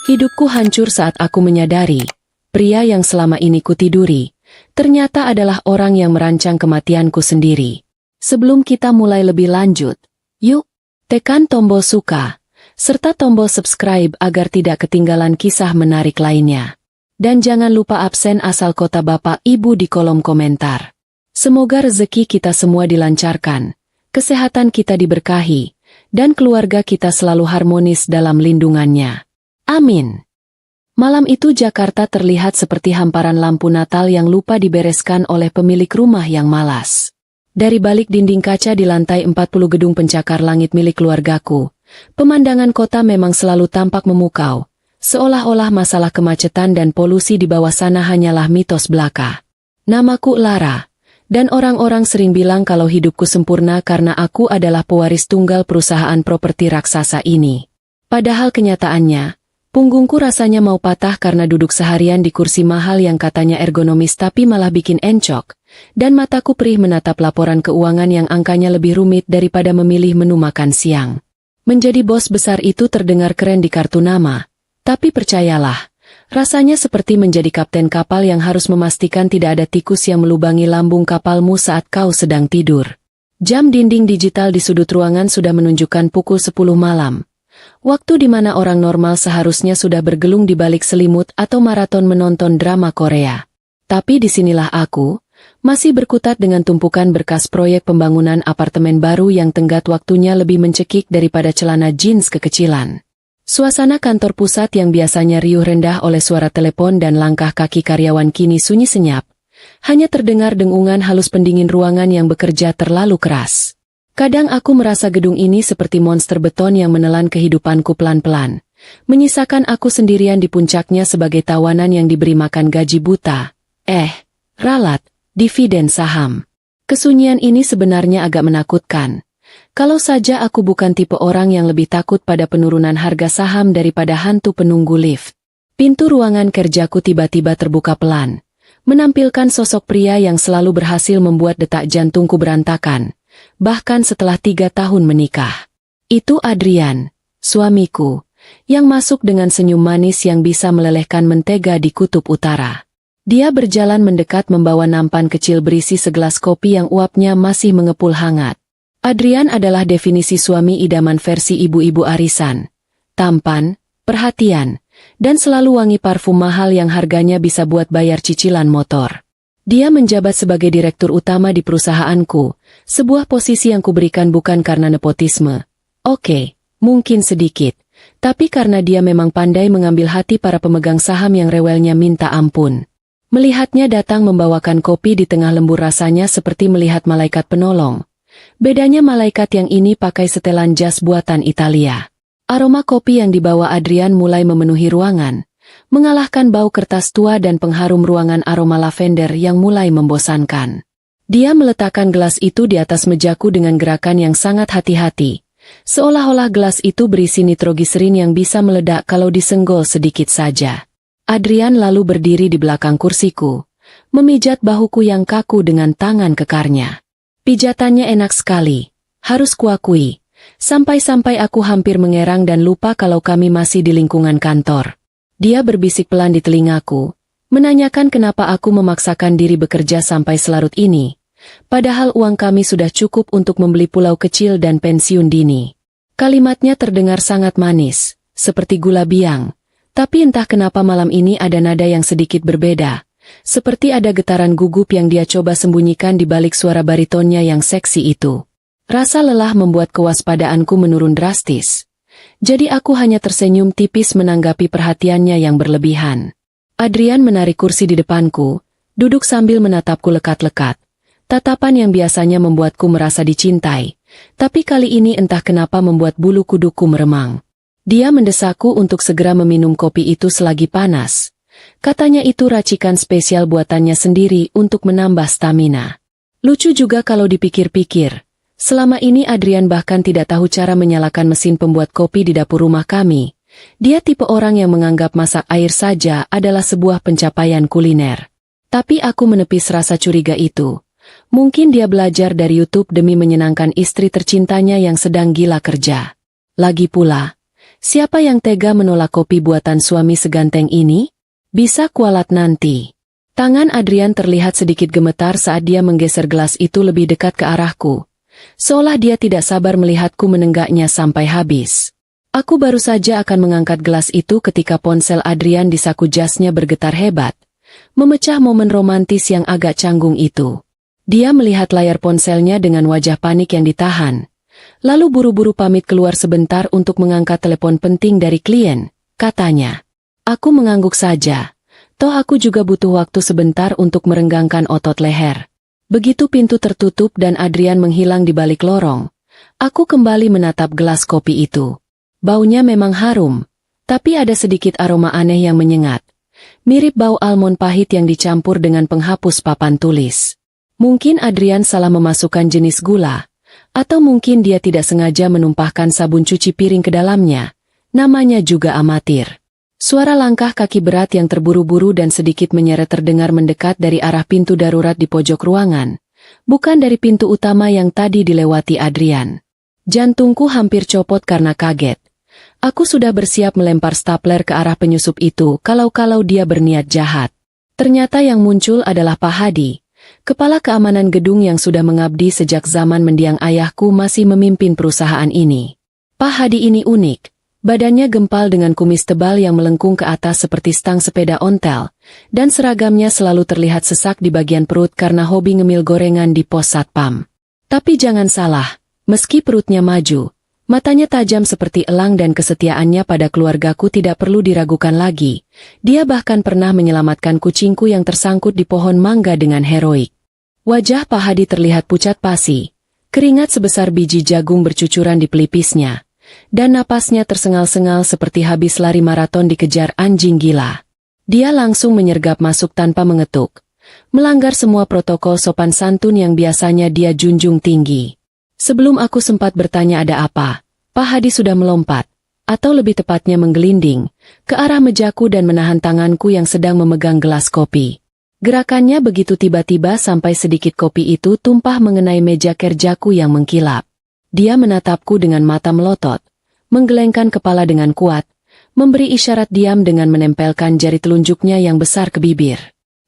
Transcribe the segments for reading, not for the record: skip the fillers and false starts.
Hidupku hancur saat aku menyadari, pria yang selama ini kutiduri, ternyata adalah orang yang merancang kematianku sendiri. Sebelum kita mulai lebih lanjut, yuk, tekan tombol suka, serta tombol subscribe agar tidak ketinggalan kisah menarik lainnya. Dan jangan lupa absen asal kota Bapak Ibu di kolom komentar. Semoga rezeki kita semua dilancarkan, kesehatan kita diberkahi, dan keluarga kita selalu harmonis dalam lindungannya. Amin. Malam itu Jakarta terlihat seperti hamparan lampu Natal yang lupa dibereskan oleh pemilik rumah yang malas. Dari balik dinding kaca di lantai 40 gedung pencakar langit milik keluargaku, pemandangan kota memang selalu tampak memukau, seolah-olah masalah kemacetan dan polusi di bawah sana hanyalah mitos belaka. Namaku Lara, dan orang-orang sering bilang kalau hidupku sempurna karena aku adalah pewaris tunggal perusahaan properti raksasa ini. Padahal kenyataannya, punggungku rasanya mau patah karena duduk seharian di kursi mahal yang katanya ergonomis tapi malah bikin encok, dan mataku perih menatap laporan keuangan yang angkanya lebih rumit daripada memilih menu makan siang. Menjadi bos besar itu terdengar keren di kartu nama, tapi percayalah, rasanya seperti menjadi kapten kapal yang harus memastikan tidak ada tikus yang melubangi lambung kapalmu saat kau sedang tidur. Jam dinding digital di sudut ruangan sudah menunjukkan pukul 10 malam. Waktu di mana orang normal seharusnya sudah bergelung di balik selimut atau maraton menonton drama Korea. Tapi disinilah aku, masih berkutat dengan tumpukan berkas proyek pembangunan apartemen baru yang tenggat waktunya lebih mencekik daripada celana jeans kekecilan. Suasana kantor pusat yang biasanya riuh rendah oleh suara telepon dan langkah kaki karyawan kini sunyi senyap. Hanya terdengar dengungan halus pendingin ruangan yang bekerja terlalu keras. Kadang aku merasa gedung ini seperti monster beton yang menelan kehidupanku pelan-pelan, menyisakan aku sendirian di puncaknya sebagai tawanan yang diberi makan gaji buta, ralat, dividen saham. Kesunyian ini sebenarnya agak menakutkan. Kalau saja aku bukan tipe orang yang lebih takut pada penurunan harga saham daripada hantu penunggu lift. Pintu ruangan kerjaku tiba-tiba terbuka pelan, menampilkan sosok pria yang selalu berhasil membuat detak jantungku berantakan. Bahkan setelah 3 tahun menikah. Itu Adrian, suamiku, yang masuk dengan senyum manis yang bisa melelehkan mentega di kutub utara. Dia berjalan mendekat membawa nampan kecil berisi segelas kopi yang uapnya masih mengepul hangat. Adrian adalah definisi suami idaman versi ibu-ibu arisan. Tampan, perhatian, dan selalu wangi parfum mahal yang harganya bisa buat bayar cicilan motor. Dia menjabat sebagai direktur utama di perusahaanku, sebuah posisi yang kuberikan bukan karena nepotisme. Oke, mungkin sedikit, tapi karena dia memang pandai mengambil hati para pemegang saham yang rewelnya minta ampun. Melihatnya datang membawakan kopi di tengah lembur rasanya seperti melihat malaikat penolong. Bedanya malaikat yang ini pakai setelan jas buatan Italia. Aroma kopi yang dibawa Adrian mulai memenuhi ruangan, mengalahkan bau kertas tua dan pengharum ruangan aroma lavender yang mulai membosankan. Dia meletakkan gelas itu di atas mejaku dengan gerakan yang sangat hati-hati, seolah-olah gelas itu berisi nitrogliserin yang bisa meledak kalau disenggol sedikit saja. Adrian lalu berdiri di belakang kursiku, memijat bahuku yang kaku dengan tangan kekarnya. Pijatannya enak sekali, harus kuakui, sampai-sampai aku hampir mengerang dan lupa kalau kami masih di lingkungan kantor. Dia berbisik pelan di telingaku, menanyakan kenapa aku memaksakan diri bekerja sampai selarut ini, padahal uang kami sudah cukup untuk membeli pulau kecil dan pensiun dini. Kalimatnya terdengar sangat manis, seperti gula biang, tapi entah kenapa malam ini ada nada yang sedikit berbeda, seperti ada getaran gugup yang dia coba sembunyikan di balik suara baritonnya yang seksi itu. Rasa lelah membuat kewaspadaanku menurun drastis. Jadi aku hanya tersenyum tipis menanggapi perhatiannya yang berlebihan. Adrian menarik kursi di depanku, duduk sambil menatapku lekat-lekat. Tatapan yang biasanya membuatku merasa dicintai, tapi kali ini entah kenapa membuat bulu kuduku meremang. Dia mendesakku untuk segera meminum kopi itu selagi panas. Katanya itu racikan spesial buatannya sendiri untuk menambah stamina. Lucu juga kalau dipikir-pikir. Selama ini Adrian bahkan tidak tahu cara menyalakan mesin pembuat kopi di dapur rumah kami. Dia tipe orang yang menganggap masak air saja adalah sebuah pencapaian kuliner. Tapi aku menepis rasa curiga itu. Mungkin dia belajar dari YouTube demi menyenangkan istri tercintanya yang sedang gila kerja. Lagi pula, Siapa yang tega menolak kopi buatan suami seganteng ini? Bisa kualat nanti. Tangan Adrian terlihat sedikit gemetar saat dia menggeser gelas itu lebih dekat ke arahku. Seolah dia tidak sabar melihatku menenggaknya sampai habis. Aku baru saja akan mengangkat gelas itu ketika ponsel Adrian di saku jasnya bergetar hebat, memecah momen romantis yang agak canggung itu. Dia melihat layar ponselnya dengan wajah panik yang ditahan, lalu buru-buru pamit keluar sebentar untuk mengangkat telepon penting dari klien, katanya. Aku mengangguk saja, toh aku juga butuh waktu sebentar untuk merenggangkan otot leher. Begitu pintu tertutup dan Adrian menghilang di balik lorong, aku kembali menatap gelas kopi itu. Baunya memang harum, tapi ada sedikit aroma aneh yang menyengat. Mirip bau almond pahit yang dicampur dengan penghapus papan tulis. Mungkin Adrian salah memasukkan jenis gula, atau mungkin dia tidak sengaja menumpahkan sabun cuci piring ke dalamnya. Namanya juga amatir. Suara langkah kaki berat yang terburu-buru dan sedikit menyeret terdengar mendekat dari arah pintu darurat di pojok ruangan, bukan dari pintu utama yang tadi dilewati Adrian. Jantungku hampir copot karena kaget. Aku sudah bersiap melempar stapler ke arah penyusup itu kalau dia berniat jahat. Ternyata yang muncul adalah Pak Hadi, kepala keamanan gedung yang sudah mengabdi sejak zaman mendiang ayahku masih memimpin perusahaan ini. Pak Hadi ini unik, badannya gempal dengan kumis tebal yang melengkung ke atas seperti stang sepeda ontel, dan seragamnya selalu terlihat sesak di bagian perut karena hobi ngemil gorengan di pos satpam. Tapi jangan salah, meski perutnya maju, matanya tajam seperti elang dan kesetiaannya pada keluargaku tidak perlu diragukan lagi. Dia bahkan pernah menyelamatkan kucingku yang tersangkut di pohon mangga dengan heroik. Wajah Pak Hadi terlihat pucat pasi, keringat sebesar biji jagung bercucuran di pelipisnya, dan napasnya tersengal-sengal seperti habis lari maraton dikejar anjing gila. Dia langsung menyergap masuk tanpa mengetuk, melanggar semua protokol sopan santun yang biasanya dia junjung tinggi. Sebelum aku sempat bertanya ada apa, Pak Hadi sudah melompat, atau lebih tepatnya menggelinding, ke arah mejaku dan menahan tanganku yang sedang memegang gelas kopi. Gerakannya begitu tiba-tiba sampai sedikit kopi itu tumpah mengenai meja kerjaku yang mengkilap. Dia menatapku dengan mata melotot, menggelengkan kepala dengan kuat, memberi isyarat diam dengan menempelkan jari telunjuknya yang besar ke bibir.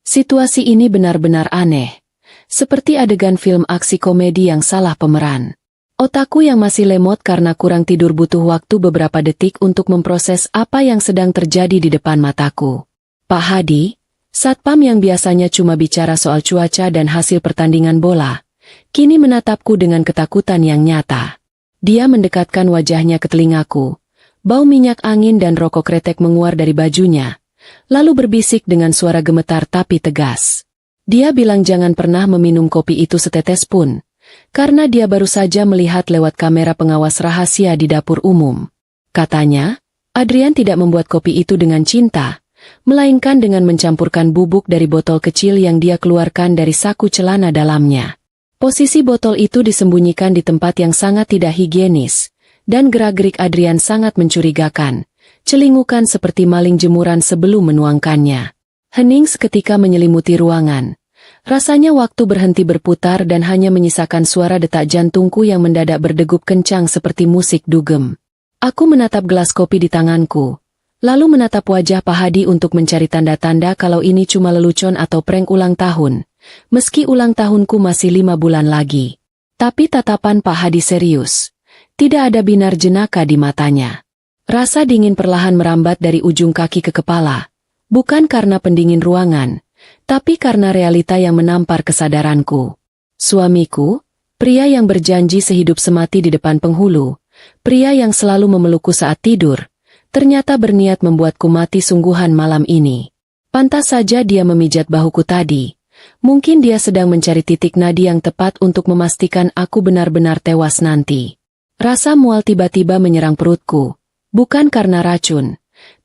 Situasi ini benar-benar aneh. Seperti adegan film aksi komedi yang salah pemeran. Otakku yang masih lemot karena kurang tidur butuh waktu beberapa detik untuk memproses apa yang sedang terjadi di depan mataku. Pak Hadi, satpam yang biasanya cuma bicara soal cuaca dan hasil pertandingan bola, kini menatapku dengan ketakutan yang nyata. Dia mendekatkan wajahnya ke telingaku. Bau minyak angin dan rokok kretek menguar dari bajunya, lalu berbisik dengan suara gemetar tapi tegas. Dia bilang jangan pernah meminum kopi itu setetes pun, karena dia baru saja melihat lewat kamera pengawas rahasia di dapur umum. Katanya, Adrian tidak membuat kopi itu dengan cinta, melainkan dengan mencampurkan bubuk dari botol kecil yang dia keluarkan dari saku celana dalamnya. Posisi botol itu disembunyikan di tempat yang sangat tidak higienis, dan gerak-gerik Adrian sangat mencurigakan, celingukan seperti maling jemuran sebelum menuangkannya. Hening seketika menyelimuti ruangan. Rasanya waktu berhenti berputar dan hanya menyisakan suara detak jantungku yang mendadak berdegup kencang seperti musik dugem. Aku menatap gelas kopi di tanganku, lalu menatap wajah Pak Hadi untuk mencari tanda-tanda kalau ini cuma lelucon atau prank ulang tahun, meski ulang tahunku masih 5 bulan lagi. Tapi tatapan Pak Hadi serius. Tidak ada binar jenaka di matanya. Rasa dingin perlahan merambat dari ujung kaki ke kepala. Bukan karena pendingin ruangan, tapi karena realita yang menampar kesadaranku. Suamiku, pria yang berjanji sehidup semati di depan penghulu, pria yang selalu memelukku saat tidur, ternyata berniat membuatku mati sungguhan malam ini. Pantas saja dia memijat bahuku tadi. Mungkin dia sedang mencari titik nadi yang tepat untuk memastikan aku benar-benar tewas nanti. Rasa mual tiba-tiba menyerang perutku, bukan karena racun,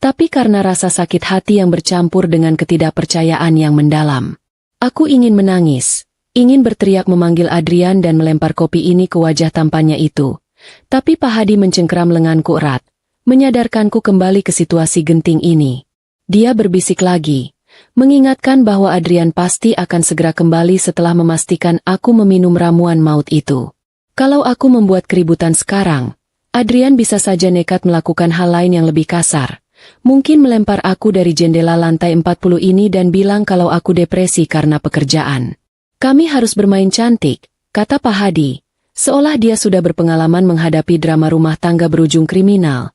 tapi karena rasa sakit hati yang bercampur dengan ketidakpercayaan yang mendalam. Aku ingin menangis, ingin berteriak memanggil Adrian dan melempar kopi ini ke wajah tampannya itu. Tapi Pak Hadi mencengkeram lenganku erat, menyadarkanku kembali ke situasi genting ini. Dia berbisik lagi, mengingatkan bahwa Adrian pasti akan segera kembali setelah memastikan aku meminum ramuan maut itu. Kalau aku membuat keributan sekarang, Adrian bisa saja nekat melakukan hal lain yang lebih kasar. Mungkin melempar aku dari jendela lantai 40 ini dan bilang kalau aku depresi karena pekerjaan. Kami harus bermain cantik, kata Pak Hadi, seolah dia sudah berpengalaman menghadapi drama rumah tangga berujung kriminal.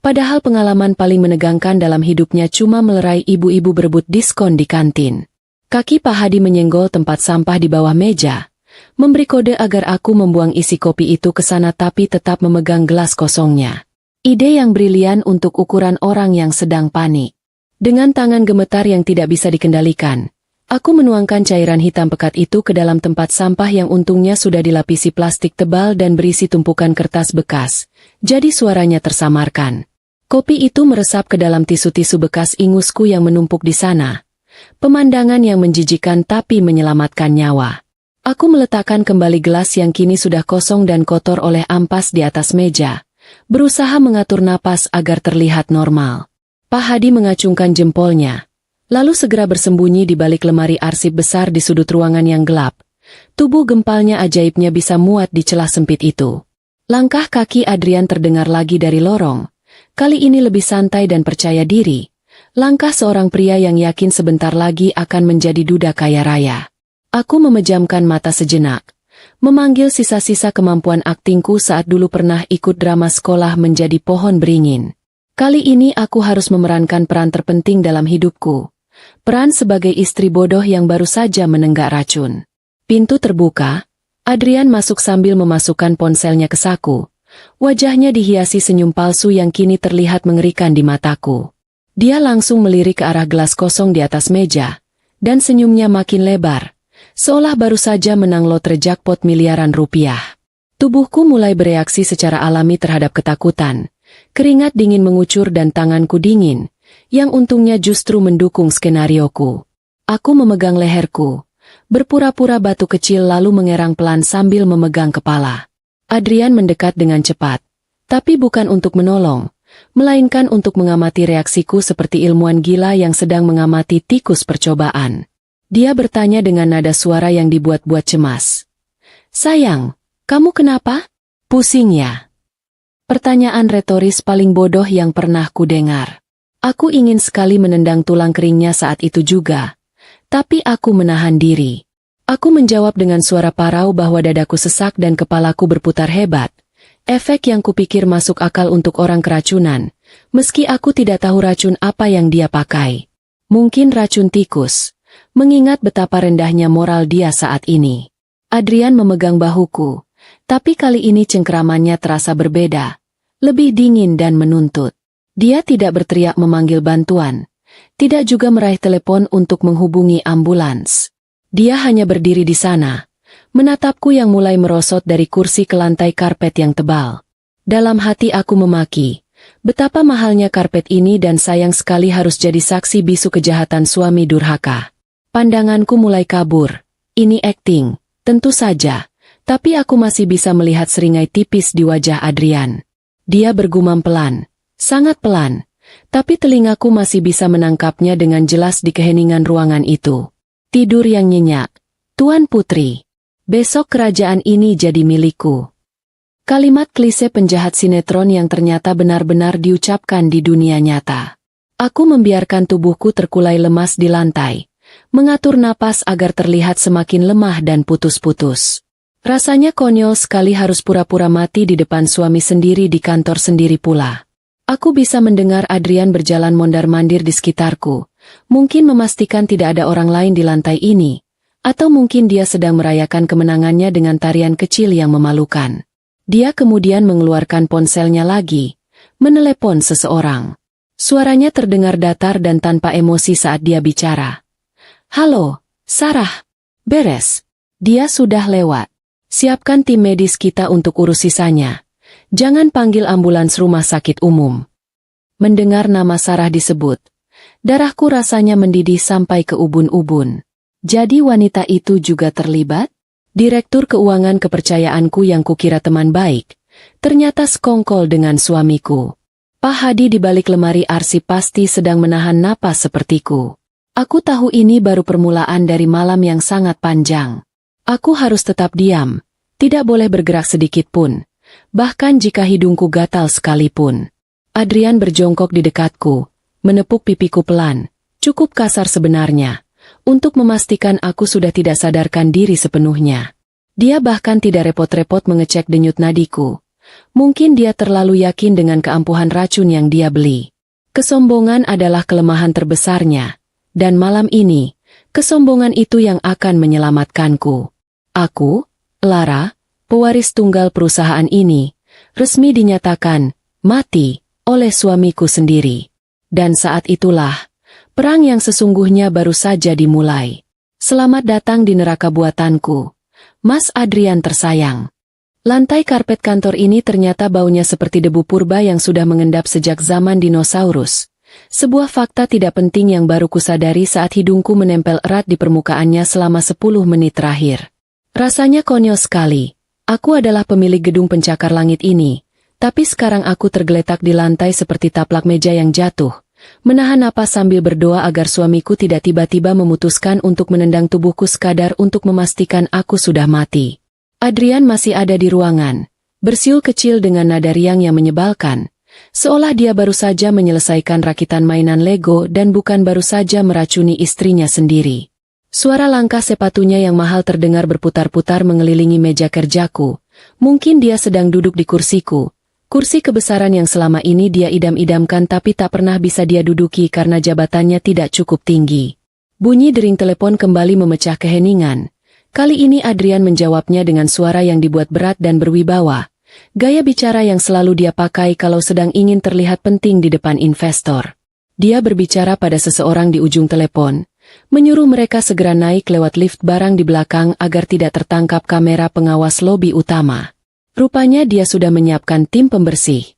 Padahal pengalaman paling menegangkan dalam hidupnya cuma melerai ibu-ibu berebut diskon di kantin. Kaki Pak Hadi menyenggol tempat sampah di bawah meja, memberi kode agar aku membuang isi kopi itu ke sana tapi tetap memegang gelas kosongnya. Ide yang brilian untuk ukuran orang yang sedang panik. Dengan tangan gemetar yang tidak bisa dikendalikan, aku menuangkan cairan hitam pekat itu ke dalam tempat sampah yang untungnya sudah dilapisi plastik tebal dan berisi tumpukan kertas bekas, jadi suaranya tersamarkan. Kopi itu meresap ke dalam tisu-tisu bekas ingusku yang menumpuk di sana. Pemandangan yang menjijikan tapi menyelamatkan nyawa. Aku meletakkan kembali gelas yang kini sudah kosong dan kotor oleh ampas di atas meja, berusaha mengatur napas agar terlihat normal. Pak Hadi mengacungkan jempolnya, lalu segera bersembunyi di balik lemari arsip besar di sudut ruangan yang gelap. Tubuh gempalnya ajaibnya bisa muat di celah sempit itu. Langkah kaki Adrian terdengar lagi dari lorong. Kali ini lebih santai dan percaya diri. Langkah seorang pria yang yakin sebentar lagi akan menjadi duda kaya raya. Aku memejamkan mata sejenak, memanggil sisa-sisa kemampuan aktingku saat dulu pernah ikut drama sekolah menjadi pohon beringin. Kali ini aku harus memerankan peran terpenting dalam hidupku. Peran sebagai istri bodoh yang baru saja menenggak racun. Pintu terbuka, Adrian masuk sambil memasukkan ponselnya ke saku. Wajahnya dihiasi senyum palsu yang kini terlihat mengerikan di mataku. Dia langsung melirik ke arah gelas kosong di atas meja, dan senyumnya makin lebar, seolah baru saja menang lotre jackpot miliaran rupiah. Tubuhku mulai bereaksi secara alami terhadap ketakutan. Keringat dingin mengucur dan tanganku dingin, yang untungnya justru mendukung skenarioku. Aku memegang leherku, berpura-pura batu kecil lalu mengerang pelan sambil memegang kepala. Adrian mendekat dengan cepat, tapi bukan untuk menolong, melainkan untuk mengamati reaksiku seperti ilmuwan gila yang sedang mengamati tikus percobaan. Dia bertanya dengan nada suara yang dibuat-buat cemas. "Sayang, kamu kenapa? Pusing ya?" Pertanyaan retoris paling bodoh yang pernah kudengar. Aku ingin sekali menendang tulang keringnya saat itu juga, tapi aku menahan diri. Aku menjawab dengan suara parau bahwa dadaku sesak dan kepalaku berputar hebat. Efek yang kupikir masuk akal untuk orang keracunan, meski aku tidak tahu racun apa yang dia pakai. Mungkin racun tikus, mengingat betapa rendahnya moral dia saat ini. Adrian memegang bahuku, tapi kali ini cengkeramannya terasa berbeda, lebih dingin dan menuntut. Dia tidak berteriak memanggil bantuan, tidak juga meraih telepon untuk menghubungi ambulans. Dia hanya berdiri di sana, menatapku yang mulai merosot dari kursi ke lantai karpet yang tebal. Dalam hati aku memaki, betapa mahalnya karpet ini dan sayang sekali harus jadi saksi bisu kejahatan suami durhaka. Pandanganku mulai kabur. Ini akting, tentu saja, tapi aku masih bisa melihat seringai tipis di wajah Adrian. Dia bergumam pelan, sangat pelan, tapi telingaku masih bisa menangkapnya dengan jelas di keheningan ruangan itu. Tidur yang nyenyak, Tuan Putri. Besok kerajaan ini jadi milikku. Kalimat klise penjahat sinetron yang ternyata benar-benar diucapkan di dunia nyata. Aku membiarkan tubuhku terkulai lemas di lantai, mengatur napas agar terlihat semakin lemah dan putus-putus. Rasanya konyol sekali harus pura-pura mati di depan suami sendiri di kantor sendiri pula. Aku bisa mendengar Adrian berjalan mondar-mandir di sekitarku, mungkin memastikan tidak ada orang lain di lantai ini. Atau mungkin dia sedang merayakan kemenangannya dengan tarian kecil yang memalukan. Dia kemudian mengeluarkan ponselnya lagi, menelepon seseorang. Suaranya terdengar datar dan tanpa emosi saat dia bicara. "Halo, Sarah. Beres. Dia sudah lewat. Siapkan tim medis kita untuk urus sisanya. Jangan panggil ambulans rumah sakit umum." Mendengar nama Sarah disebut, darahku rasanya mendidih sampai ke ubun-ubun. Jadi wanita itu juga terlibat? Direktur keuangan kepercayaanku yang kukira teman baik, ternyata sekongkol dengan suamiku. Pak Hadi di balik lemari arsip pasti sedang menahan napas sepertiku. Aku tahu ini baru permulaan dari malam yang sangat panjang. Aku harus tetap diam, tidak boleh bergerak sedikit pun. bahkan jika hidungku gatal sekalipun. Adrian berjongkok di dekatku, menepuk pipiku pelan, cukup kasar sebenarnya, untuk memastikan aku sudah tidak sadarkan diri sepenuhnya. Dia bahkan tidak repot-repot mengecek denyut nadiku. Mungkin dia terlalu yakin dengan keampuhan racun yang dia beli. Kesombongan adalah kelemahan terbesarnya, dan malam ini, kesombongan itu yang akan menyelamatkanku. Aku, Lara, pewaris tunggal perusahaan ini, resmi dinyatakan mati oleh suamiku sendiri. Dan saat itulah, perang yang sesungguhnya baru saja dimulai. Selamat datang di neraka buatanku, Mas Adrian tersayang. Lantai karpet kantor ini ternyata baunya seperti debu purba yang sudah mengendap sejak zaman dinosaurus. Sebuah fakta tidak penting yang baru kusadari saat hidungku menempel erat di permukaannya selama 10 menit terakhir. Rasanya konyol sekali. Aku adalah pemilik gedung pencakar langit ini, tapi sekarang aku tergeletak di lantai seperti taplak meja yang jatuh, menahan napas sambil berdoa agar suamiku tidak tiba-tiba memutuskan untuk menendang tubuhku sekadar untuk memastikan aku sudah mati. Adrian masih ada di ruangan, bersiul kecil dengan nada riang yang menyebalkan, seolah dia baru saja menyelesaikan rakitan mainan Lego dan bukan baru saja meracuni istrinya sendiri. Suara langkah sepatunya yang mahal terdengar berputar-putar mengelilingi meja kerjaku. Mungkin dia sedang duduk di kursiku, kursi kebesaran yang selama ini dia idam-idamkan tapi tak pernah bisa dia duduki karena jabatannya tidak cukup tinggi. Bunyi dering telepon kembali memecah keheningan. Kali ini Adrian menjawabnya dengan suara yang dibuat berat dan berwibawa. Gaya bicara yang selalu dia pakai kalau sedang ingin terlihat penting di depan investor. Dia berbicara pada seseorang di ujung telepon, menyuruh mereka segera naik lewat lift barang di belakang agar tidak tertangkap kamera pengawas lobi utama. Rupanya dia sudah menyiapkan tim pembersih.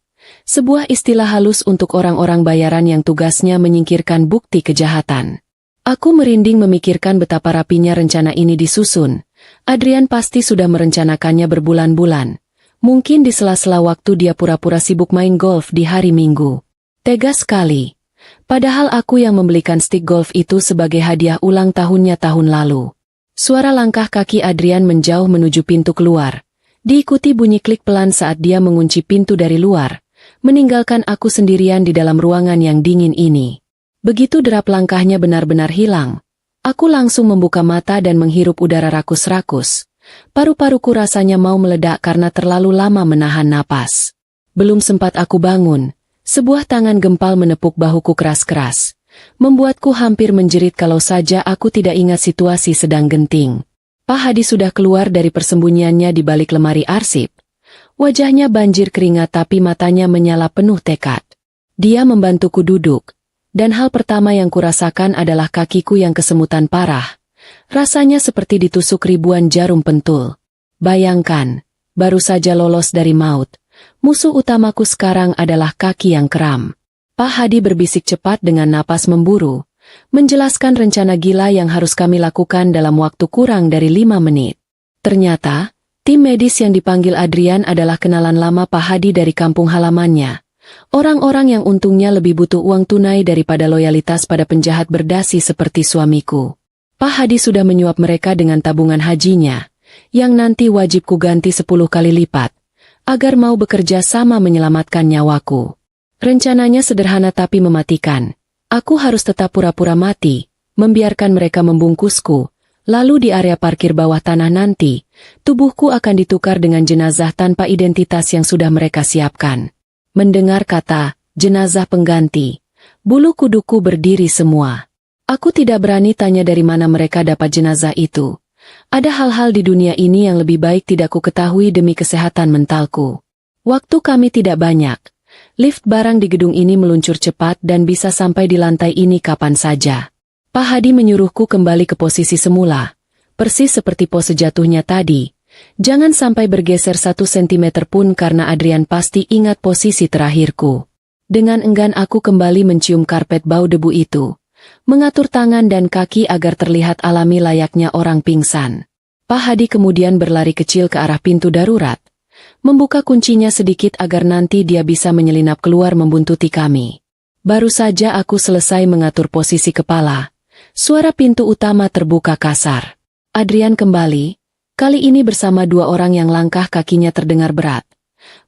Sebuah istilah halus untuk orang-orang bayaran yang tugasnya menyingkirkan bukti kejahatan. Aku merinding memikirkan betapa rapinya rencana ini disusun. Adrian pasti sudah merencanakannya berbulan-bulan. Mungkin di sela-sela waktu dia pura-pura sibuk main golf di hari Minggu. Tega sekali. Padahal aku yang membelikan stik golf itu sebagai hadiah ulang tahunnya tahun lalu. Suara langkah kaki Adrian menjauh menuju pintu keluar. Diikuti bunyi klik pelan saat dia mengunci pintu dari luar, meninggalkan aku sendirian di dalam ruangan yang dingin ini. Begitu derap langkahnya benar-benar hilang, aku langsung membuka mata dan menghirup udara rakus-rakus. Paru-paruku rasanya mau meledak karena terlalu lama menahan napas. Belum sempat aku bangun, sebuah tangan gempal menepuk bahuku keras-keras, membuatku hampir menjerit kalau saja aku tidak ingat situasi sedang genting. Pak Hadi sudah keluar dari persembunyiannya di balik lemari arsip. Wajahnya banjir keringat tapi matanya menyala penuh tekad. Dia membantuku duduk. Dan hal pertama yang kurasakan adalah kakiku yang kesemutan parah. Rasanya seperti ditusuk ribuan jarum pentul. Bayangkan, baru saja lolos dari maut. Musuh utamaku sekarang adalah kaki yang kram. Pak Hadi berbisik cepat dengan napas memburu, menjelaskan rencana gila yang harus kami lakukan dalam waktu kurang dari 5 menit. Ternyata, tim medis yang dipanggil Adrian adalah kenalan lama Pak Hadi dari kampung halamannya. Orang-orang yang untungnya lebih butuh uang tunai daripada loyalitas pada penjahat berdasi seperti suamiku. Pak Hadi sudah menyuap mereka dengan tabungan hajinya, yang nanti wajib ku ganti 10 kali lipat, agar mau bekerja sama menyelamatkan nyawaku. Rencananya sederhana tapi mematikan. Aku harus tetap pura-pura mati, membiarkan mereka membungkusku, lalu di area parkir bawah tanah nanti, tubuhku akan ditukar dengan jenazah tanpa identitas yang sudah mereka siapkan. Mendengar kata, jenazah pengganti, bulu kuduku berdiri semua. Aku tidak berani tanya dari mana mereka dapat jenazah itu. Ada hal-hal di dunia ini yang lebih baik tidak ku ketahui demi kesehatan mentalku. Waktu kami tidak banyak. Lift barang di gedung ini meluncur cepat dan bisa sampai di lantai ini kapan saja. Pak Hadi menyuruhku kembali ke posisi semula, persis seperti pose jatuhnya tadi. Jangan sampai bergeser 1 sentimeter pun karena Adrian pasti ingat posisi terakhirku. Dengan enggan aku kembali mencium karpet bau debu itu, mengatur tangan dan kaki agar terlihat alami layaknya orang pingsan. Pak Hadi kemudian berlari kecil ke arah pintu darurat, membuka kuncinya sedikit agar nanti dia bisa menyelinap keluar membuntuti kami. Baru saja aku selesai mengatur posisi kepala, suara pintu utama terbuka kasar. Adrian kembali. Kali ini bersama 2 orang yang langkah kakinya terdengar berat.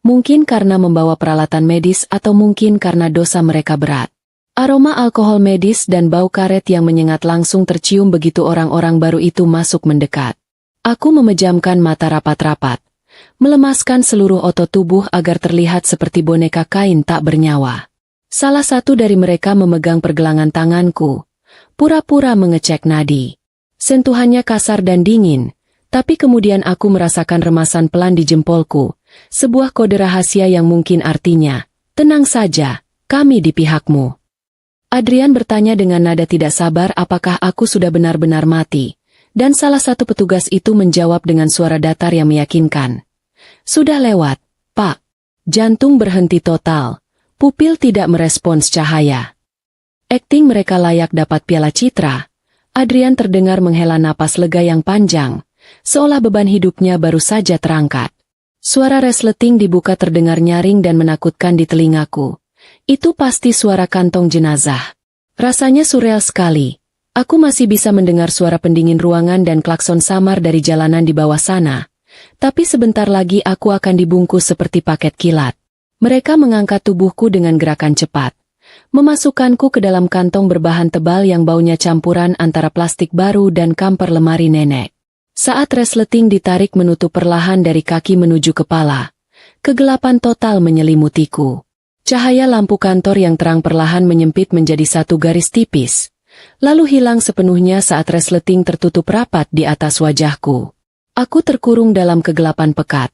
Mungkin karena membawa peralatan medis atau mungkin karena dosa mereka berat. Aroma alkohol medis dan bau karet yang menyengat langsung tercium begitu orang-orang baru itu masuk mendekat. Aku memejamkan mata rapat-rapat, melemaskan seluruh otot tubuh agar terlihat seperti boneka kain tak bernyawa. Salah satu dari mereka memegang pergelangan tanganku, pura-pura mengecek nadi. Sentuhannya kasar dan dingin, tapi kemudian aku merasakan remasan pelan di jempolku, sebuah kode rahasia yang mungkin artinya, tenang saja, kami di pihakmu. Adrian bertanya dengan nada tidak sabar apakah aku sudah benar-benar mati, dan salah satu petugas itu menjawab dengan suara datar yang meyakinkan. Sudah lewat, Pak. Jantung berhenti total, pupil tidak merespons cahaya. Akting mereka layak dapat piala citra. Adrian terdengar menghela napas lega yang panjang, seolah beban hidupnya baru saja terangkat. Suara resleting dibuka terdengar nyaring dan menakutkan di telingaku. Itu pasti suara kantong jenazah. Rasanya surreal sekali. Aku masih bisa mendengar suara pendingin ruangan dan klakson samar dari jalanan di bawah sana. Tapi sebentar lagi aku akan dibungkus seperti paket kilat. Mereka mengangkat tubuhku dengan gerakan cepat. Memasukkanku ke dalam kantong berbahan tebal yang baunya campuran antara plastik baru dan kamper lemari nenek. Saat resleting ditarik menutup perlahan dari kaki menuju kepala, kegelapan total menyelimutiku. Cahaya lampu kantor yang terang perlahan menyempit menjadi satu garis tipis. Lalu hilang sepenuhnya saat resleting tertutup rapat di atas wajahku. Aku terkurung dalam kegelapan pekat,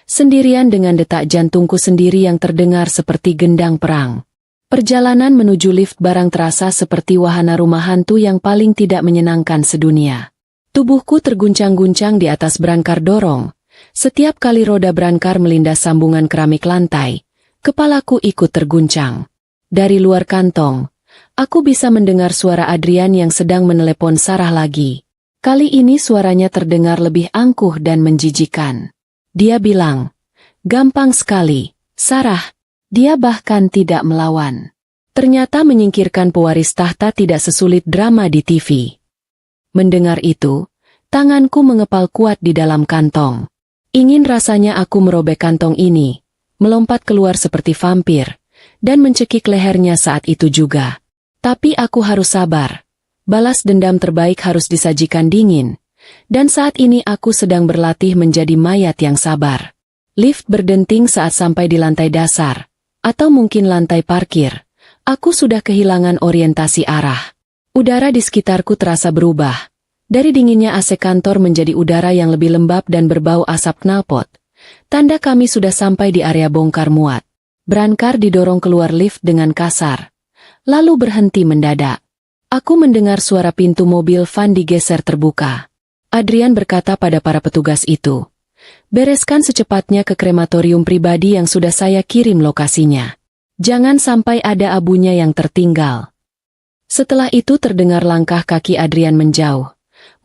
sendirian dengan detak jantungku sendiri yang terdengar seperti gendang perang. Perjalanan menuju lift barang terasa seperti wahana rumah hantu yang paling tidak menyenangkan sedunia. Tubuhku terguncang-guncang di atas brankar dorong. Setiap kali roda brankar melindas sambungan keramik lantai, kepalaku ikut terguncang. Dari luar kantong, aku bisa mendengar suara Adrian yang sedang menelepon Sarah lagi. Kali ini suaranya terdengar lebih angkuh dan menjijikan. Dia bilang, "Gampang sekali, Sarah." Dia bahkan tidak melawan. Ternyata menyingkirkan pewaris tahta tidak sesulit drama di TV. Mendengar itu, tanganku mengepal kuat di dalam kantong. Ingin rasanya aku merobek kantong ini, melompat keluar seperti vampir, dan mencekik lehernya saat itu juga. Tapi aku harus sabar. Balas dendam terbaik harus disajikan dingin. Dan saat ini aku sedang berlatih menjadi mayat yang sabar. Lift berdenting saat sampai di lantai dasar. Atau mungkin lantai parkir. Aku sudah kehilangan orientasi arah. Udara di sekitarku terasa berubah. Dari dinginnya AC kantor menjadi udara yang lebih lembab dan berbau asap knalpot. Tanda kami sudah sampai di area bongkar muat. Brankar didorong keluar lift dengan kasar. Lalu berhenti mendadak. Aku mendengar suara pintu mobil van digeser terbuka. Adrian berkata pada para petugas itu, "Bereskan secepatnya ke krematorium pribadi yang sudah saya kirim lokasinya. Jangan sampai ada abunya yang tertinggal." Setelah itu terdengar langkah kaki Adrian menjauh.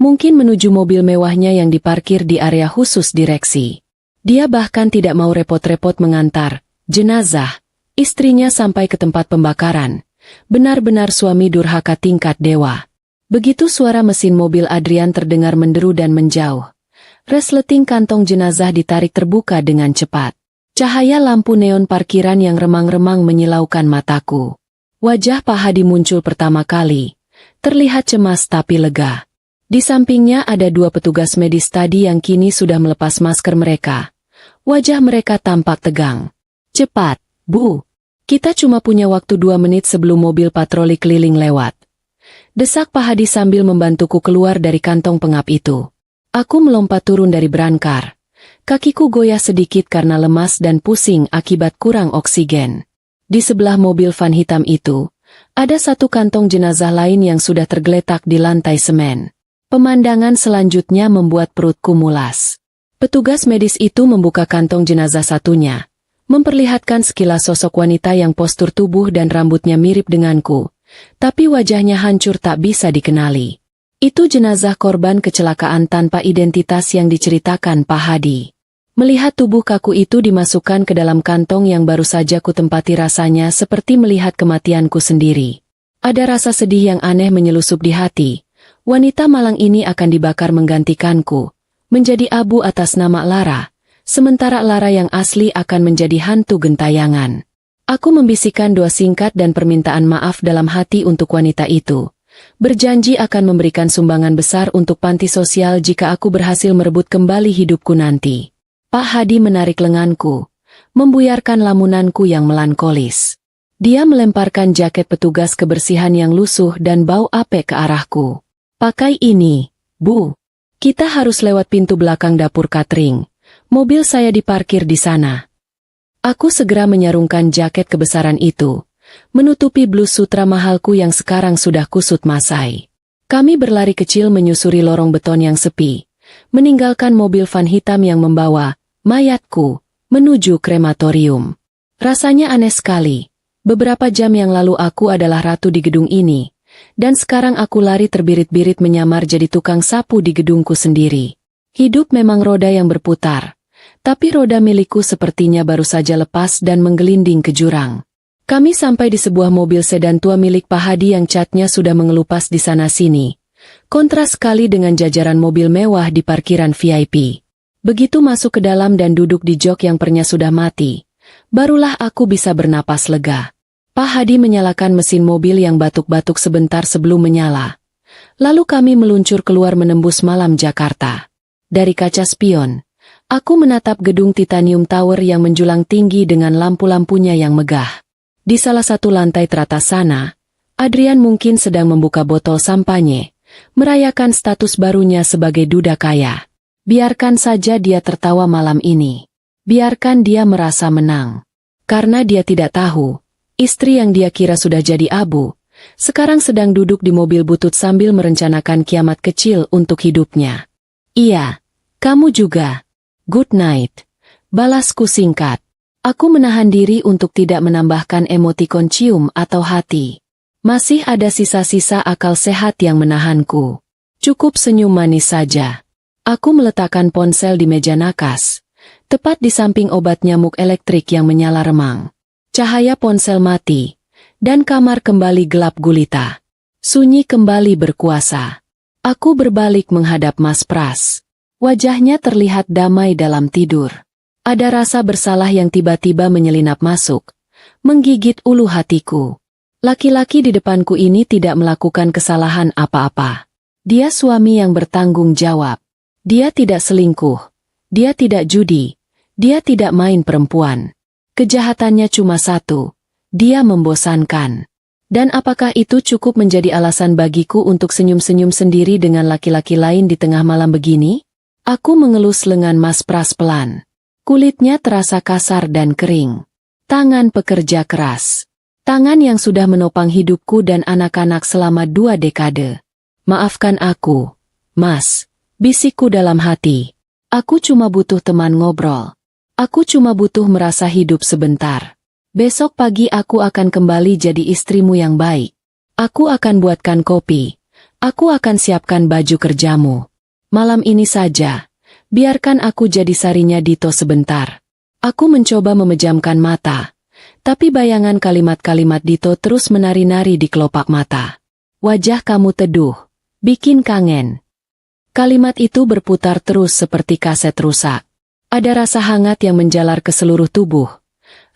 Mungkin menuju mobil mewahnya yang diparkir di area khusus direksi. Dia bahkan tidak mau repot-repot mengantar jenazah istrinya sampai ke tempat pembakaran. Benar-benar suami durhaka tingkat dewa. Begitu suara mesin mobil Adrian terdengar menderu dan menjauh. Resleting kantong jenazah ditarik terbuka dengan cepat. Cahaya lampu neon parkiran yang remang-remang menyilaukan mataku. Wajah Pak Hadi muncul pertama kali. Terlihat cemas tapi lega. Di sampingnya ada dua petugas medis tadi yang kini sudah melepas masker mereka. Wajah mereka tampak tegang. "Cepat, Bu. Kita cuma punya waktu 2 menit sebelum mobil patroli keliling lewat." Desak Pak Hadi sambil membantuku keluar dari kantong pengap itu. Aku melompat turun dari brankar. Kakiku goyah sedikit karena lemas dan pusing akibat kurang oksigen. Di sebelah mobil van hitam itu, ada satu kantong jenazah lain yang sudah tergeletak di lantai semen. Pemandangan selanjutnya membuat perutku mulas. Petugas medis itu membuka kantong jenazah satunya, memperlihatkan sekilas sosok wanita yang postur tubuh dan rambutnya mirip denganku, tapi wajahnya hancur tak bisa dikenali. Itu jenazah korban kecelakaan tanpa identitas yang diceritakan Pak Hadi. Melihat tubuh kaku itu dimasukkan ke dalam kantong yang baru saja kutempati rasanya seperti melihat kematianku sendiri. Ada rasa sedih yang aneh menyelusup di hati. Wanita malang ini akan dibakar menggantikanku, menjadi abu atas nama Lara, sementara Lara yang asli akan menjadi hantu gentayangan. Aku membisikkan doa singkat dan permintaan maaf dalam hati untuk wanita itu. Berjanji akan memberikan sumbangan besar untuk panti sosial jika aku berhasil merebut kembali hidupku nanti. Pak Hadi menarik lenganku, membuyarkan lamunanku yang melankolis. Dia melemparkan jaket petugas kebersihan yang lusuh dan bau apek ke arahku. Pakai ini, Bu. Kita harus lewat pintu belakang dapur catering. Mobil saya diparkir di sana. Aku segera menyarungkan jaket kebesaran itu, menutupi blus sutra mahalku yang sekarang sudah kusut masai. Kami berlari kecil menyusuri lorong beton yang sepi, meninggalkan mobil van hitam yang membawa mayatku menuju krematorium. Rasanya aneh sekali. Beberapa jam yang lalu aku adalah ratu di gedung ini, dan sekarang aku lari terbirit-birit menyamar jadi tukang sapu di gedungku sendiri. Hidup memang roda yang berputar, tapi roda milikku sepertinya baru saja lepas dan menggelinding ke jurang. Kami sampai di sebuah mobil sedan tua milik Pak Hadi yang catnya sudah mengelupas di sana-sini. Kontras sekali dengan jajaran mobil mewah di parkiran VIP. Begitu masuk ke dalam dan duduk di jok yang pernya sudah mati, barulah aku bisa bernapas lega. Pak Hadi menyalakan mesin mobil yang batuk-batuk sebentar sebelum menyala. Lalu kami meluncur keluar menembus malam Jakarta. Dari kaca spion, aku menatap gedung Titanium Tower yang menjulang tinggi dengan lampu-lampunya yang megah. Di salah satu lantai teratas sana, Adrian mungkin sedang membuka botol sampanye, merayakan status barunya sebagai duda kaya. Biarkan saja dia tertawa malam ini. Biarkan dia merasa menang. Karena dia tidak tahu, istri yang dia kira sudah jadi abu, sekarang sedang duduk di mobil butut sambil merencanakan kiamat kecil untuk hidupnya. Iya, kamu juga. Good night. Balasku singkat. Aku menahan diri untuk tidak menambahkan emotikon cium atau hati. Masih ada sisa-sisa akal sehat yang menahanku. Cukup senyum manis saja. Aku meletakkan ponsel di meja nakas, tepat di samping obat nyamuk elektrik yang menyala remang. Cahaya ponsel mati, dan kamar kembali gelap gulita. Sunyi kembali berkuasa. Aku berbalik menghadap Mas Pras. Wajahnya terlihat damai dalam tidur. Ada rasa bersalah yang tiba-tiba menyelinap masuk, menggigit ulu hatiku. Laki-laki di depanku ini tidak melakukan kesalahan apa-apa. Dia suami yang bertanggung jawab. Dia tidak selingkuh. Dia tidak judi. Dia tidak main perempuan. Kejahatannya cuma satu, dia membosankan. Dan apakah itu cukup menjadi alasan bagiku untuk senyum-senyum sendiri dengan laki-laki lain di tengah malam begini? Aku mengelus lengan Mas Pras pelan. Kulitnya terasa kasar dan kering. Tangan pekerja keras. Tangan yang sudah menopang hidupku dan anak-anak selama 2 dekade. Maafkan aku, Mas, bisikku dalam hati. Aku cuma butuh teman ngobrol. Aku cuma butuh merasa hidup sebentar. Besok pagi aku akan kembali jadi istrimu yang baik. Aku akan buatkan kopi. Aku akan siapkan baju kerjamu. Malam ini saja, biarkan aku jadi sarinya Dito sebentar. Aku mencoba memejamkan mata, tapi bayangan kalimat-kalimat Dito terus menari-nari di kelopak mata. Wajah kamu teduh, bikin kangen. Kalimat itu berputar terus seperti kaset rusak. Ada rasa hangat yang menjalar ke seluruh tubuh.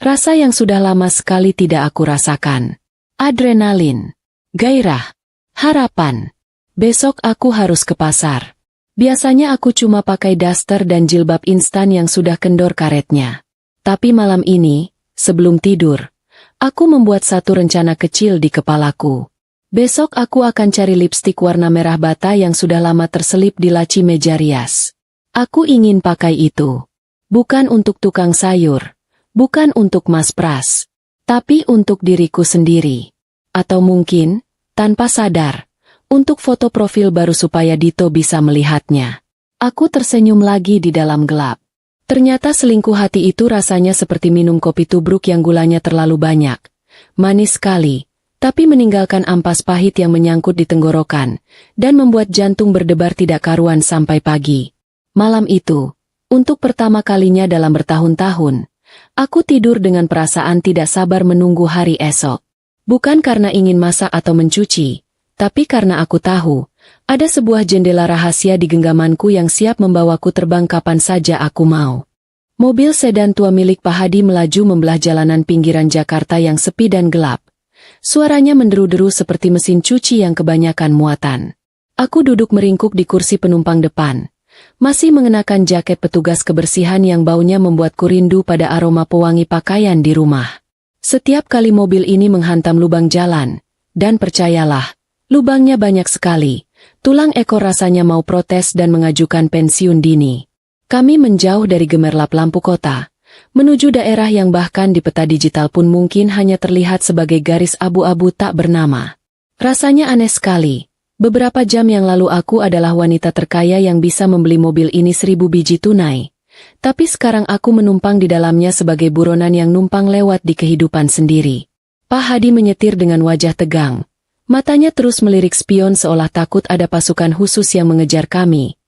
Rasa yang sudah lama sekali tidak aku rasakan. Adrenalin, gairah, harapan. Besok aku harus ke pasar. Biasanya aku cuma pakai daster dan jilbab instan yang sudah kendor karetnya. Tapi malam ini, sebelum tidur, aku membuat satu rencana kecil di kepalaku. Besok aku akan cari lipstik warna merah bata yang sudah lama terselip di laci meja rias. Aku ingin pakai itu. Bukan untuk tukang sayur, bukan untuk Mas Pras, tapi untuk diriku sendiri. Atau mungkin, tanpa sadar, untuk foto profil baru supaya Dito bisa melihatnya. Aku tersenyum lagi di dalam gelap. Ternyata selingkuh hati itu rasanya seperti minum kopi tubruk yang gulanya terlalu banyak. Manis sekali, tapi meninggalkan ampas pahit yang menyangkut di tenggorokan, dan membuat jantung berdebar tidak karuan sampai pagi. Malam itu, untuk pertama kalinya dalam bertahun-tahun, aku tidur dengan perasaan tidak sabar menunggu hari esok. Bukan karena ingin masak atau mencuci, tapi karena aku tahu, ada sebuah jendela rahasia di genggamanku yang siap membawaku terbang kapan saja aku mau. Mobil sedan tua milik Pak Hadi melaju membelah jalanan pinggiran Jakarta yang sepi dan gelap. Suaranya menderu-deru seperti mesin cuci yang kebanyakan muatan. Aku duduk meringkuk di kursi penumpang depan. Masih mengenakan jaket petugas kebersihan yang baunya membuatku rindu pada aroma pewangi pakaian di rumah. Setiap kali mobil ini menghantam lubang jalan, dan percayalah, lubangnya banyak sekali, tulang ekor rasanya mau protes dan mengajukan pensiun dini. Kami menjauh dari gemerlap lampu kota, menuju daerah yang bahkan di peta digital pun mungkin hanya terlihat sebagai garis abu-abu tak bernama. Rasanya aneh sekali. Beberapa jam yang lalu aku adalah wanita terkaya yang bisa membeli mobil ini 1000 biji tunai. Tapi sekarang aku menumpang di dalamnya sebagai buronan yang numpang lewat di kehidupan sendiri. Pak Hadi menyetir dengan wajah tegang. Matanya terus melirik spion seolah takut ada pasukan khusus yang mengejar kami.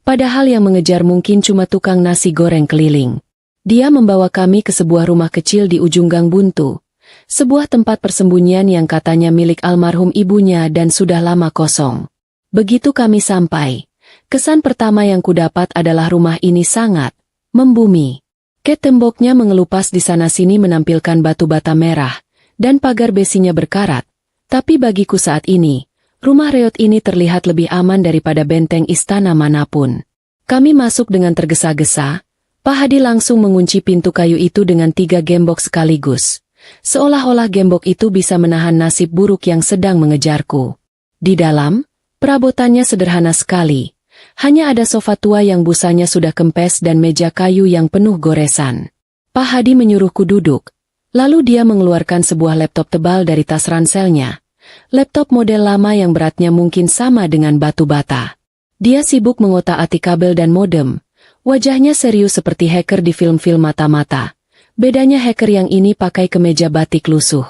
Padahal yang mengejar mungkin cuma tukang nasi goreng keliling. Dia membawa kami ke sebuah rumah kecil di ujung gang buntu. Sebuah tempat persembunyian yang katanya milik almarhum ibunya dan sudah lama kosong. Begitu kami sampai, kesan pertama yang kudapat adalah rumah ini sangat membumi. Temboknya mengelupas di sana-sini menampilkan batu bata merah, dan pagar besinya berkarat. Tapi bagiku saat ini, rumah reot ini terlihat lebih aman daripada benteng istana manapun. Kami masuk dengan tergesa-gesa. Pak Hadi langsung mengunci pintu kayu itu dengan 3 gembok sekaligus. Seolah-olah gembok itu bisa menahan nasib buruk yang sedang mengejarku. Di dalam, perabotannya sederhana sekali. Hanya ada sofa tua yang busanya sudah kempes dan meja kayu yang penuh goresan. Pak Hadi menyuruhku duduk. Lalu dia mengeluarkan sebuah laptop tebal dari tas ranselnya. Laptop model lama yang beratnya mungkin sama dengan batu bata. Dia sibuk mengotak-atik kabel dan modem. Wajahnya serius seperti hacker di film-film mata-mata. Bedanya hacker yang ini pakai kemeja batik lusuh.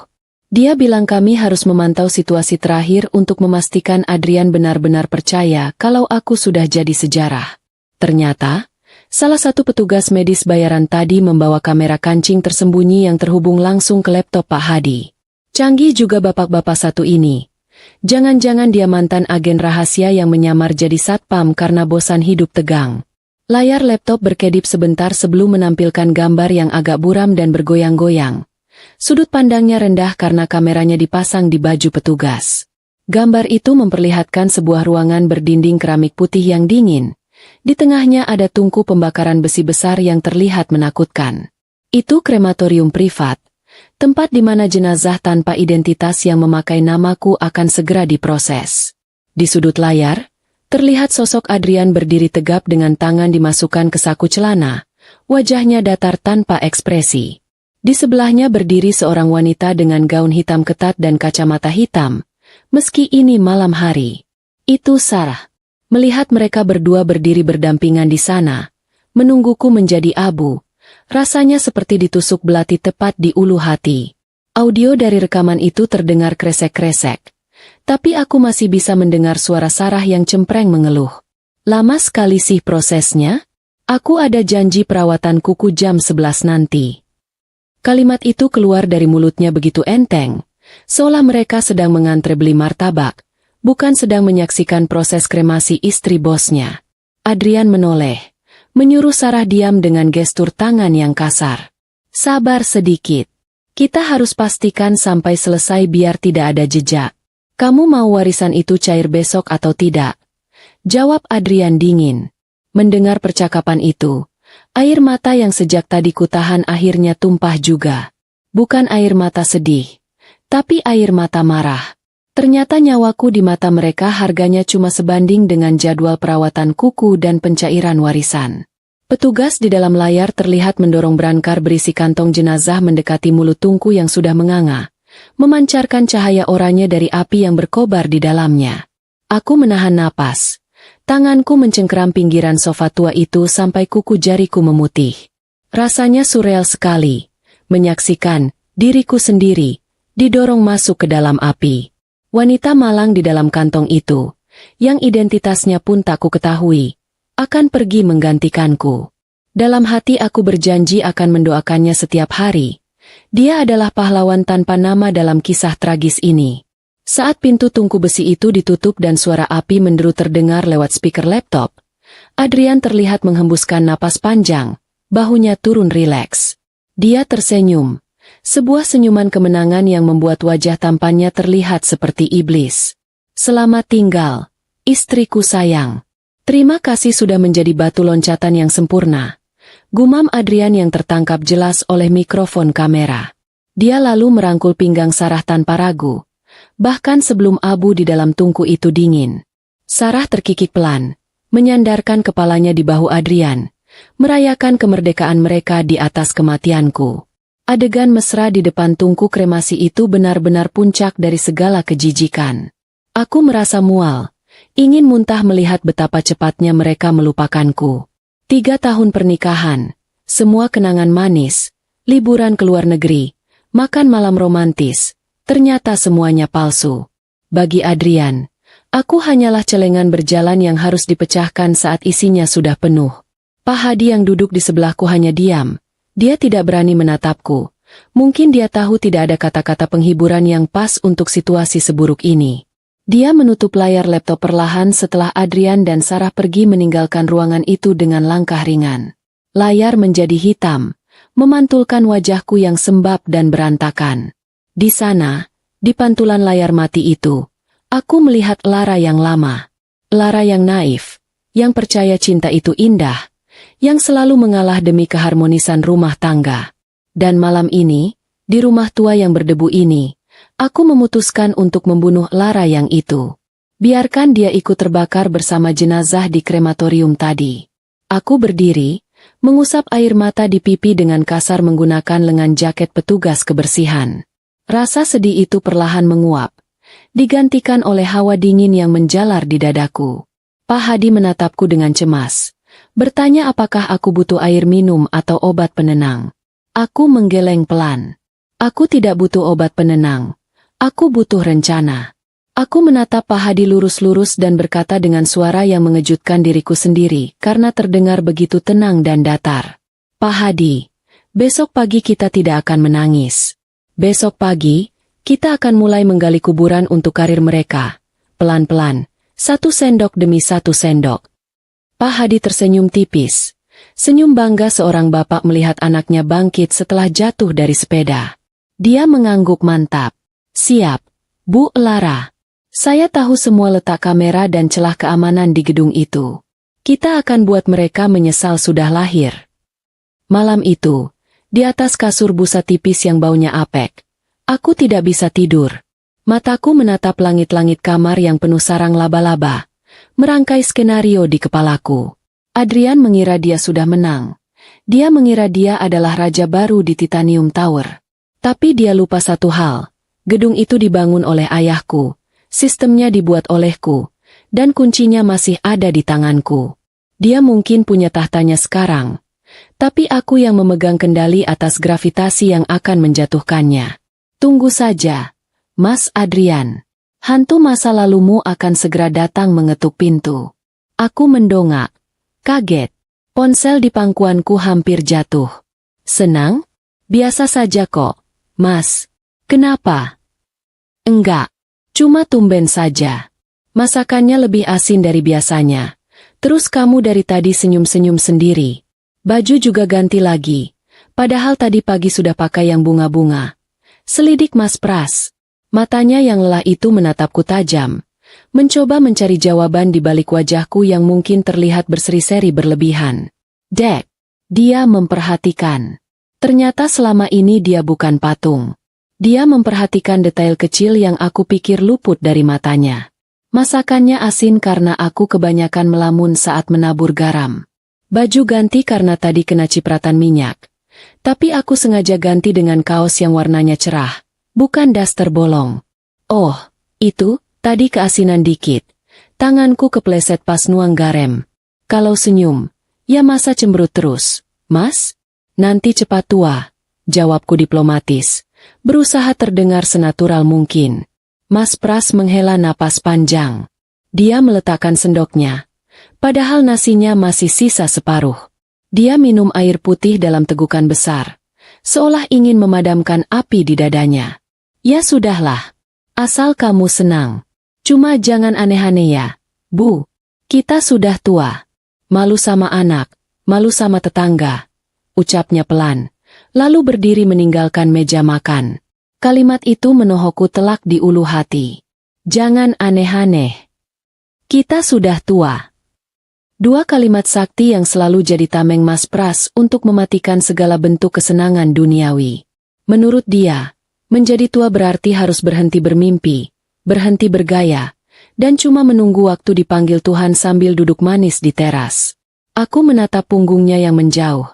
Dia bilang kami harus memantau situasi terakhir untuk memastikan Adrian benar-benar percaya kalau aku sudah jadi sejarah. Ternyata, salah satu petugas medis bayaran tadi membawa kamera kancing tersembunyi yang terhubung langsung ke laptop Pak Hadi. Canggih juga bapak-bapak satu ini. Jangan-jangan dia mantan agen rahasia yang menyamar jadi satpam karena bosan hidup tegang. Layar laptop berkedip sebentar sebelum menampilkan gambar yang agak buram dan bergoyang-goyang. Sudut pandangnya rendah karena kameranya dipasang di baju petugas. Gambar itu memperlihatkan sebuah ruangan berdinding keramik putih yang dingin. Di tengahnya ada tungku pembakaran besi besar yang terlihat menakutkan. Itu krematorium privat, tempat di mana jenazah tanpa identitas yang memakai namaku akan segera diproses. Di sudut layar, terlihat sosok Adrian berdiri tegap dengan tangan dimasukkan ke saku celana, wajahnya datar tanpa ekspresi. Di sebelahnya berdiri seorang wanita dengan gaun hitam ketat dan kacamata hitam, meski ini malam hari. Itu Sarah. Melihat mereka berdua berdiri berdampingan di sana, menungguku menjadi abu, rasanya seperti ditusuk belati tepat di ulu hati. Audio dari rekaman itu terdengar kresek-kresek. Tapi aku masih bisa mendengar suara Sarah yang cempreng mengeluh. Lama sekali sih prosesnya? Aku ada janji perawatan kuku jam 11 nanti. Kalimat itu keluar dari mulutnya begitu enteng, seolah mereka sedang mengantre beli martabak, bukan sedang menyaksikan proses kremasi istri bosnya. Adrian menoleh, menyuruh Sarah diam dengan gestur tangan yang kasar. Sabar sedikit. Kita harus pastikan sampai selesai biar tidak ada jejak. Kamu mau warisan itu cair besok atau tidak? Jawab Adrian dingin. Mendengar percakapan itu, air mata yang sejak tadi kutahan akhirnya tumpah juga. Bukan air mata sedih, tapi air mata marah. Ternyata nyawaku di mata mereka harganya cuma sebanding dengan jadwal perawatan kuku dan pencairan warisan. Petugas di dalam layar terlihat mendorong brankar berisi kantong jenazah mendekati mulut tungku yang sudah menganga, memancarkan cahaya oranye dari api yang berkobar di dalamnya. Aku menahan napas. Tanganku mencengkeram pinggiran sofa tua itu sampai kuku jariku memutih. Rasanya surreal sekali, menyaksikan diriku sendiri didorong masuk ke dalam api. Wanita malang di dalam kantong itu, yang identitasnya pun tak ku ketahui, akan pergi menggantikanku. Dalam hati aku berjanji akan mendoakannya setiap hari. Dia adalah pahlawan tanpa nama dalam kisah tragis ini. Saat pintu tungku besi itu ditutup dan suara api menderu terdengar lewat speaker laptop, Adrian terlihat menghembuskan napas panjang, Bahunya turun rileks. Dia tersenyum. Sebuah senyuman kemenangan yang membuat wajah tampannya terlihat seperti iblis. Selamat tinggal, istriku sayang. Terima kasih sudah menjadi batu loncatan yang sempurna. Gumam Adrian yang tertangkap jelas oleh mikrofon kamera. Dia lalu merangkul pinggang Sarah tanpa ragu. Bahkan sebelum abu di dalam tungku itu dingin. Sarah terkikik pelan, menyandarkan kepalanya di bahu Adrian, merayakan kemerdekaan mereka di atas kematianku. Adegan mesra di depan tungku kremasi itu benar-benar puncak dari segala kejijikan. Aku merasa mual, ingin muntah melihat betapa cepatnya mereka melupakanku. 3 tahun pernikahan, semua kenangan manis, liburan ke luar negeri, makan malam romantis, ternyata semuanya palsu. Bagi Adrian, aku hanyalah celengan berjalan yang harus dipecahkan saat isinya sudah penuh. Pak Hadi yang duduk di sebelahku hanya diam. Dia tidak berani menatapku. Mungkin dia tahu tidak ada kata-kata penghiburan yang pas untuk situasi seburuk ini. Dia menutup layar laptop perlahan setelah Adrian dan Sarah pergi meninggalkan ruangan itu dengan langkah ringan. Layar menjadi hitam, memantulkan wajahku yang sembab dan berantakan. Di sana, di pantulan layar mati itu, aku melihat Lara yang lama. Lara yang naif, yang percaya cinta itu indah, yang selalu mengalah demi keharmonisan rumah tangga. Dan malam ini, di rumah tua yang berdebu ini, aku memutuskan untuk membunuh Lara yang itu. Biarkan dia ikut terbakar bersama jenazah di krematorium tadi. Aku berdiri, mengusap air mata di pipi dengan kasar menggunakan lengan jaket petugas kebersihan. Rasa sedih itu perlahan menguap, digantikan oleh hawa dingin yang menjalar di dadaku. Pak Hadi menatapku dengan cemas. Bertanya apakah aku butuh air minum atau obat penenang. Aku menggeleng pelan. Aku tidak butuh obat penenang. Aku butuh rencana. Aku menatap Pak Hadi lurus-lurus dan berkata dengan suara yang mengejutkan diriku sendiri karena terdengar begitu tenang dan datar. Pak Hadi, besok pagi kita tidak akan menangis. Besok pagi, kita akan mulai menggali kuburan untuk karir mereka. Pelan-pelan, 1 sendok demi 1 sendok. Pak Hadi tersenyum tipis. Senyum bangga seorang bapak melihat anaknya bangkit setelah jatuh dari sepeda. Dia mengangguk mantap. Siap, Bu Lara. Saya tahu semua letak kamera dan celah keamanan di gedung itu. Kita akan buat mereka menyesal sudah lahir. Malam itu, di atas kasur busa tipis yang baunya apek, aku tidak bisa tidur. Mataku menatap langit-langit kamar yang penuh sarang laba-laba. Merangkai skenario di kepalaku. Adrian mengira dia sudah menang. Dia mengira dia adalah raja baru di Titanium Tower. Tapi dia lupa satu hal. Gedung itu dibangun oleh ayahku. Sistemnya dibuat olehku. Dan kuncinya masih ada di tanganku. Dia mungkin punya tahtanya sekarang. Tapi aku yang memegang kendali atas gravitasi yang akan menjatuhkannya. Tunggu saja, Mas Adrian. Hantu masa lalumu akan segera datang mengetuk pintu. Aku mendongak. Kaget. Ponsel di pangkuanku hampir jatuh. Senang? Biasa saja kok, Mas. Kenapa? Enggak. Cuma tumben saja. Masakannya lebih asin dari biasanya. Terus kamu dari tadi senyum-senyum sendiri. Baju juga ganti lagi. Padahal tadi pagi sudah pakai yang bunga-bunga. Selidik Mas Pras. Matanya yang lelah itu menatapku tajam, mencoba mencari jawaban di balik wajahku yang mungkin terlihat berseri-seri berlebihan. Dek, dia memperhatikan. Ternyata selama ini dia bukan patung. Dia memperhatikan detail kecil yang aku pikir luput dari matanya. Masakannya asin karena aku kebanyakan melamun saat menabur garam. Baju ganti karena tadi kena cipratan minyak. Tapi aku sengaja ganti dengan kaos yang warnanya cerah. Bukan daster bolong. Oh, itu, tadi keasinan dikit. Tanganku kepleset pas nuang garam. Kalau senyum, ya masa cemberut terus. Mas? Nanti cepat tua. Jawabku diplomatis. Berusaha terdengar senatural mungkin. Mas Pras menghela napas panjang. Dia meletakkan sendoknya. Padahal nasinya masih sisa separuh. Dia minum air putih dalam tegukan besar. Seolah ingin memadamkan api di dadanya. Ya sudahlah. Asal kamu senang. Cuma jangan aneh-aneh ya, Bu. Kita sudah tua. Malu sama anak, malu sama tetangga. ucapnya pelan, lalu berdiri meninggalkan meja makan. Kalimat itu menohokku telak di ulu hati. Jangan aneh-aneh. Kita sudah tua. Dua kalimat sakti yang selalu jadi tameng Mas Pras untuk mematikan segala bentuk kesenangan duniawi. Menurut dia, menjadi tua berarti harus berhenti bermimpi, berhenti bergaya, dan cuma menunggu waktu dipanggil Tuhan sambil duduk manis di teras. Aku menatap punggungnya yang menjauh,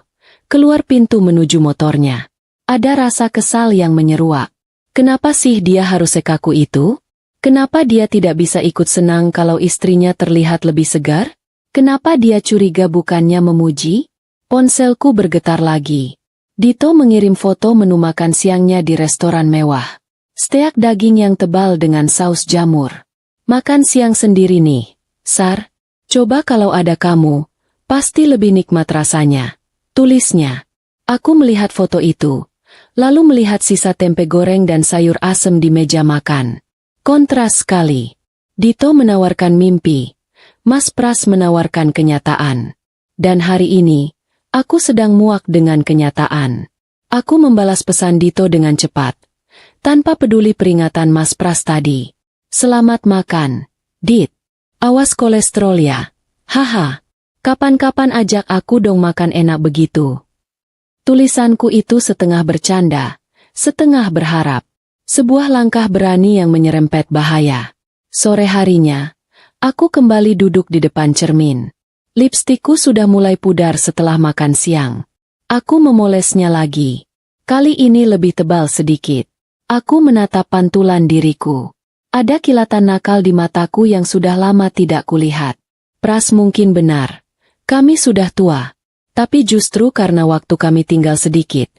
keluar pintu menuju motornya. Ada rasa kesal yang menyeruak. Kenapa sih dia harus sekaku itu? Kenapa dia tidak bisa ikut senang kalau istrinya terlihat lebih segar? Kenapa dia curiga bukannya memuji? Ponselku bergetar lagi. Dito mengirim foto menu makan siangnya di restoran mewah. Steak daging yang tebal dengan saus jamur. Makan siang sendiri nih, Sar. Coba kalau ada kamu, pasti lebih nikmat rasanya. Tulisnya. Aku melihat foto itu, lalu melihat sisa tempe goreng dan sayur asem di meja makan. Kontras sekali. Dito menawarkan mimpi, Mas Pras menawarkan kenyataan. Dan hari ini, aku sedang muak dengan kenyataan. Aku membalas pesan Dito dengan cepat, tanpa peduli peringatan Mas Pras tadi. Selamat makan, Dit. Awas kolesterol ya. Haha. Kapan-kapan ajak aku dong makan enak begitu. Tulisanku itu setengah bercanda, setengah berharap. Sebuah langkah berani yang menyerempet bahaya. Sore harinya, aku kembali duduk di depan cermin. Lipstikku sudah mulai pudar setelah makan siang. Aku memolesnya lagi. Kali ini lebih tebal sedikit. Aku menatap pantulan diriku. Ada kilatan nakal di mataku yang sudah lama tidak kulihat. Pras mungkin benar. Kami sudah tua. Tapi justru karena waktu kami tinggal sedikit.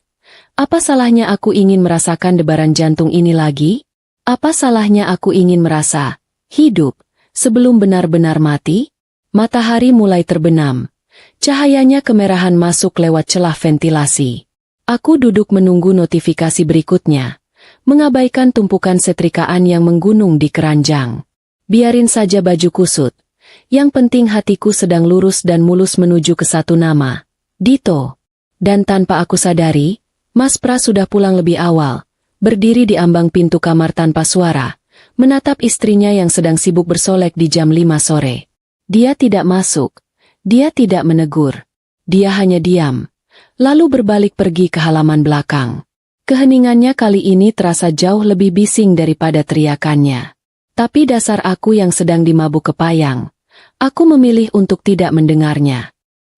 Apa salahnya aku ingin merasakan debaran jantung ini lagi? Apa salahnya aku ingin merasa hidup sebelum benar-benar mati? Matahari mulai terbenam. Cahayanya kemerahan masuk lewat celah ventilasi. Aku duduk menunggu notifikasi berikutnya. Mengabaikan tumpukan setrikaan yang menggunung di keranjang. Biarin saja baju kusut. Yang penting hatiku sedang lurus dan mulus menuju ke satu nama, Dito. Dan tanpa aku sadari, Mas Pras sudah pulang lebih awal, berdiri di ambang pintu kamar tanpa suara, menatap istrinya yang sedang sibuk bersolek di jam 5 sore. Dia tidak masuk, dia tidak menegur, dia hanya diam, lalu berbalik pergi ke halaman belakang. Keheningannya kali ini terasa jauh lebih bising daripada teriakannya. Tapi dasar aku yang sedang dimabuk kepayang. Aku memilih untuk tidak mendengarnya.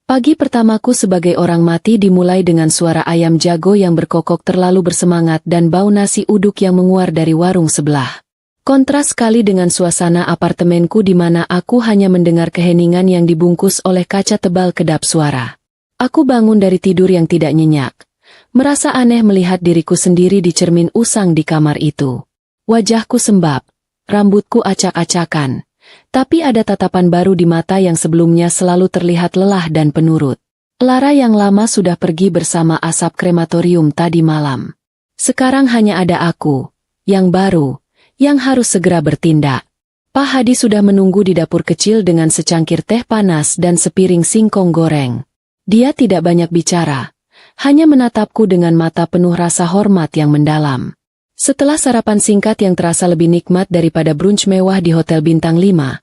Pagi pertamaku sebagai orang mati dimulai dengan suara ayam jago yang berkokok terlalu bersemangat dan bau nasi uduk yang menguar dari warung sebelah. Kontras sekali dengan suasana apartemenku di mana aku hanya mendengar keheningan yang dibungkus oleh kaca tebal kedap suara. Aku bangun dari tidur yang tidak nyenyak. Merasa aneh melihat diriku sendiri di cermin usang di kamar itu. Wajahku sembab, rambutku acak-acakan. Tapi ada tatapan baru di mata yang sebelumnya selalu terlihat lelah dan penurut. Lara yang lama sudah pergi bersama asap krematorium tadi malam. Sekarang hanya ada aku, yang baru, yang harus segera bertindak. Pak Hadi sudah menunggu di dapur kecil dengan secangkir teh panas dan sepiring singkong goreng. Dia tidak banyak bicara, hanya menatapku dengan mata penuh rasa hormat yang mendalam. Setelah sarapan singkat yang terasa lebih nikmat daripada brunch mewah di Hotel Bintang 5,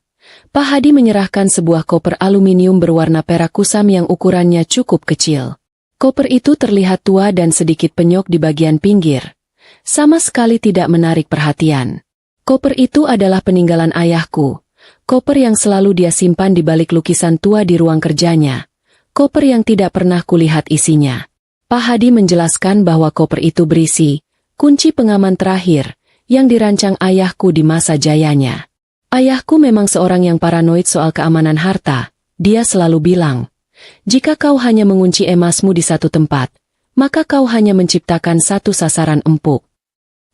Pak Hadi menyerahkan sebuah koper aluminium berwarna perak kusam yang ukurannya cukup kecil. Koper itu terlihat tua dan sedikit penyok di bagian pinggir. Sama sekali tidak menarik perhatian. Koper itu adalah peninggalan ayahku. Koper yang selalu dia simpan di balik lukisan tua di ruang kerjanya. Koper yang tidak pernah kulihat isinya. Pak Hadi menjelaskan bahwa koper itu berisi kunci pengaman terakhir yang dirancang ayahku di masa jayanya. Ayahku memang seorang yang paranoid soal keamanan harta. Dia selalu bilang, jika kau hanya mengunci emasmu di satu tempat, maka kau hanya menciptakan satu sasaran empuk.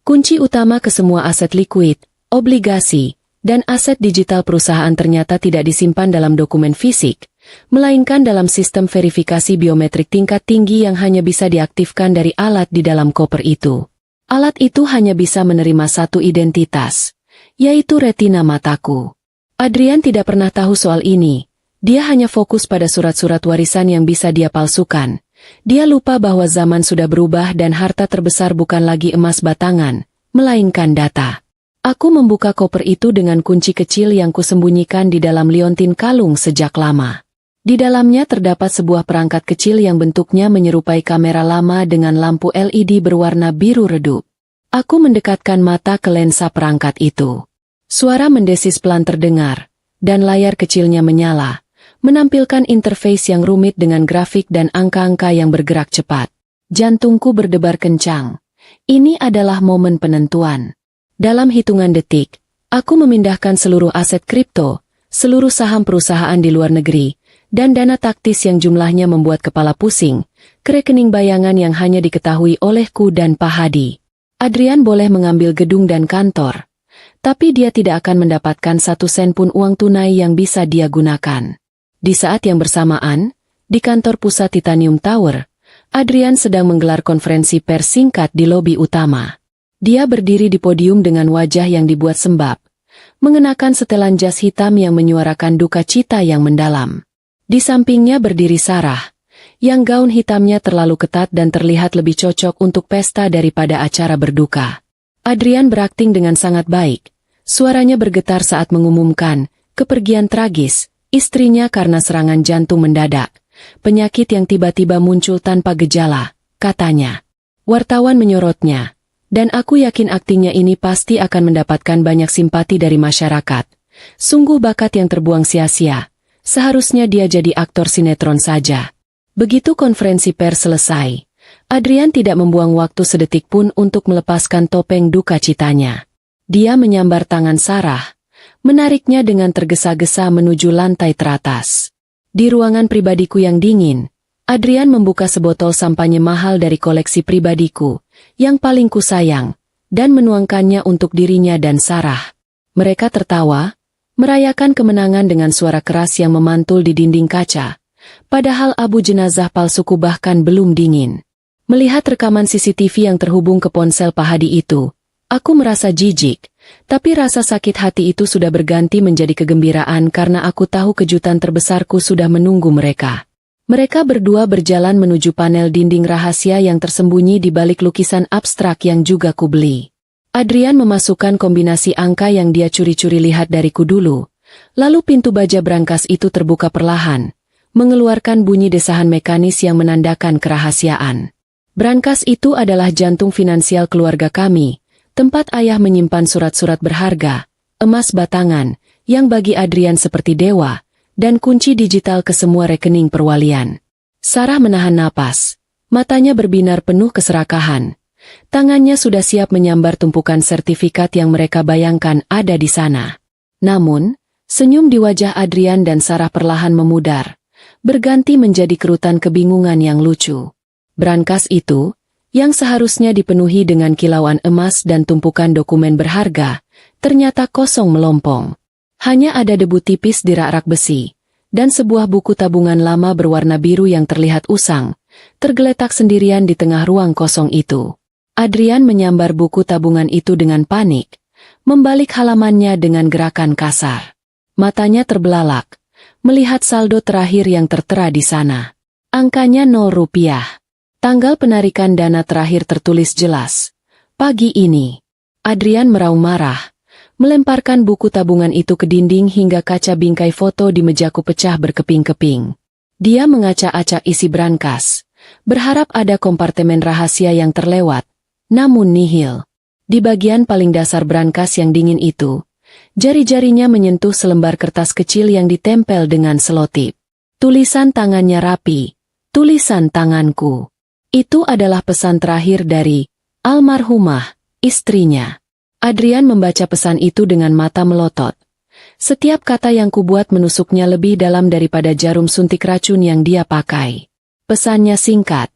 Kunci utama ke semua aset likuid, obligasi, dan aset digital perusahaan ternyata tidak disimpan dalam dokumen fisik, melainkan dalam sistem verifikasi biometrik tingkat tinggi yang hanya bisa diaktifkan dari alat di dalam koper itu. Alat itu hanya bisa menerima satu identitas, yaitu retina mataku. Adrian tidak pernah tahu soal ini. Dia hanya fokus pada surat-surat warisan yang bisa dia palsukan, Dia lupa bahwa zaman sudah berubah dan harta terbesar bukan lagi emas batangan, melainkan data. Aku membuka koper itu dengan kunci kecil yang kusembunyikan di dalam liontin kalung sejak lama. Di dalamnya terdapat sebuah perangkat kecil yang bentuknya menyerupai kamera lama dengan lampu LED berwarna biru redup. Aku mendekatkan mata ke lensa perangkat itu. Suara mendesis pelan terdengar, dan layar kecilnya menyala, menampilkan interface yang rumit dengan grafik dan angka-angka yang bergerak cepat. Jantungku berdebar kencang. Ini adalah momen penentuan. Dalam hitungan detik, aku memindahkan seluruh aset kripto, seluruh saham perusahaan di luar negeri, dan dana taktis yang jumlahnya membuat kepala pusing, ke rekening bayangan yang hanya diketahui olehku dan Pak Hadi. Adrian boleh mengambil gedung dan kantor, tapi dia tidak akan mendapatkan 1 sen pun uang tunai yang bisa dia gunakan. Di saat yang bersamaan, di kantor pusat Titanium Tower, Adrian sedang menggelar konferensi pers singkat di lobi utama. Dia berdiri di podium dengan wajah yang dibuat sembab, mengenakan setelan jas hitam yang menyuarakan duka cita yang mendalam. Di sampingnya berdiri Sarah, yang gaun hitamnya terlalu ketat dan terlihat lebih cocok untuk pesta daripada acara berduka. Adrian berakting dengan sangat baik, suaranya bergetar saat mengumumkan kepergian tragis istrinya karena serangan jantung mendadak, penyakit yang tiba-tiba muncul tanpa gejala, katanya. Wartawan menyorotnya, dan aku yakin aktingnya ini pasti akan mendapatkan banyak simpati dari masyarakat. Sungguh bakat yang terbuang sia-sia, seharusnya dia jadi aktor sinetron saja. Begitu konferensi pers selesai, Adrian tidak membuang waktu sedetik pun untuk melepaskan topeng duka citanya. Dia menyambar tangan Sarah, menariknya dengan tergesa-gesa menuju lantai teratas. Di ruangan pribadiku yang dingin, Adrian membuka sebotol sampanye mahal dari koleksi pribadiku, yang paling kusayang, dan menuangkannya untuk dirinya dan Sarah. Mereka tertawa, merayakan kemenangan dengan suara keras yang memantul di dinding kaca, padahal abu jenazah palsuku bahkan belum dingin. Melihat rekaman CCTV yang terhubung ke ponsel Pak Hadi itu, aku merasa jijik. Tapi rasa sakit hati itu sudah berganti menjadi kegembiraan karena aku tahu kejutan terbesarku sudah menunggu mereka. Mereka berdua berjalan menuju panel dinding rahasia yang tersembunyi di balik lukisan abstrak yang juga kubeli. Adrian memasukkan kombinasi angka yang dia curi-curi lihat dariku dulu. Lalu pintu baja brankas itu terbuka perlahan, mengeluarkan bunyi desahan mekanis yang menandakan kerahasiaan. Brankas itu adalah jantung finansial keluarga kami, tempat ayah menyimpan surat-surat berharga, emas batangan, yang bagi Adrian seperti dewa, dan kunci digital ke semua rekening perwalian. Sarah menahan napas, matanya berbinar penuh keserakahan. Tangannya sudah siap menyambar tumpukan sertifikat yang mereka bayangkan ada di sana. Namun, senyum di wajah Adrian dan Sarah perlahan memudar, berganti menjadi kerutan kebingungan yang lucu. Brankas itu, yang seharusnya dipenuhi dengan kilauan emas dan tumpukan dokumen berharga, ternyata kosong melompong. Hanya ada debu tipis di rak-rak besi, dan sebuah buku tabungan lama berwarna biru yang terlihat usang, tergeletak sendirian di tengah ruang kosong itu. Adrian menyambar buku tabungan itu dengan panik, membalik halamannya dengan gerakan kasar. Matanya terbelalak, melihat saldo terakhir yang tertera di sana. Angkanya 0 rupiah. Tanggal penarikan dana terakhir tertulis jelas. Pagi ini. Adrian meraung marah, melemparkan buku tabungan itu ke dinding hingga kaca bingkai foto di mejaku pecah berkeping-keping. Dia mengacak-acak isi brankas, berharap ada kompartemen rahasia yang terlewat, namun nihil. Di bagian paling dasar brankas yang dingin itu, jari-jarinya menyentuh selembar kertas kecil yang ditempel dengan selotip. Tulisan tangannya rapi, tulisan tanganku. Itu adalah pesan terakhir dari almarhumah, istrinya. Adrian membaca pesan itu dengan mata melotot. Setiap kata yang kubuat menusuknya lebih dalam daripada jarum suntik racun yang dia pakai. Pesannya singkat,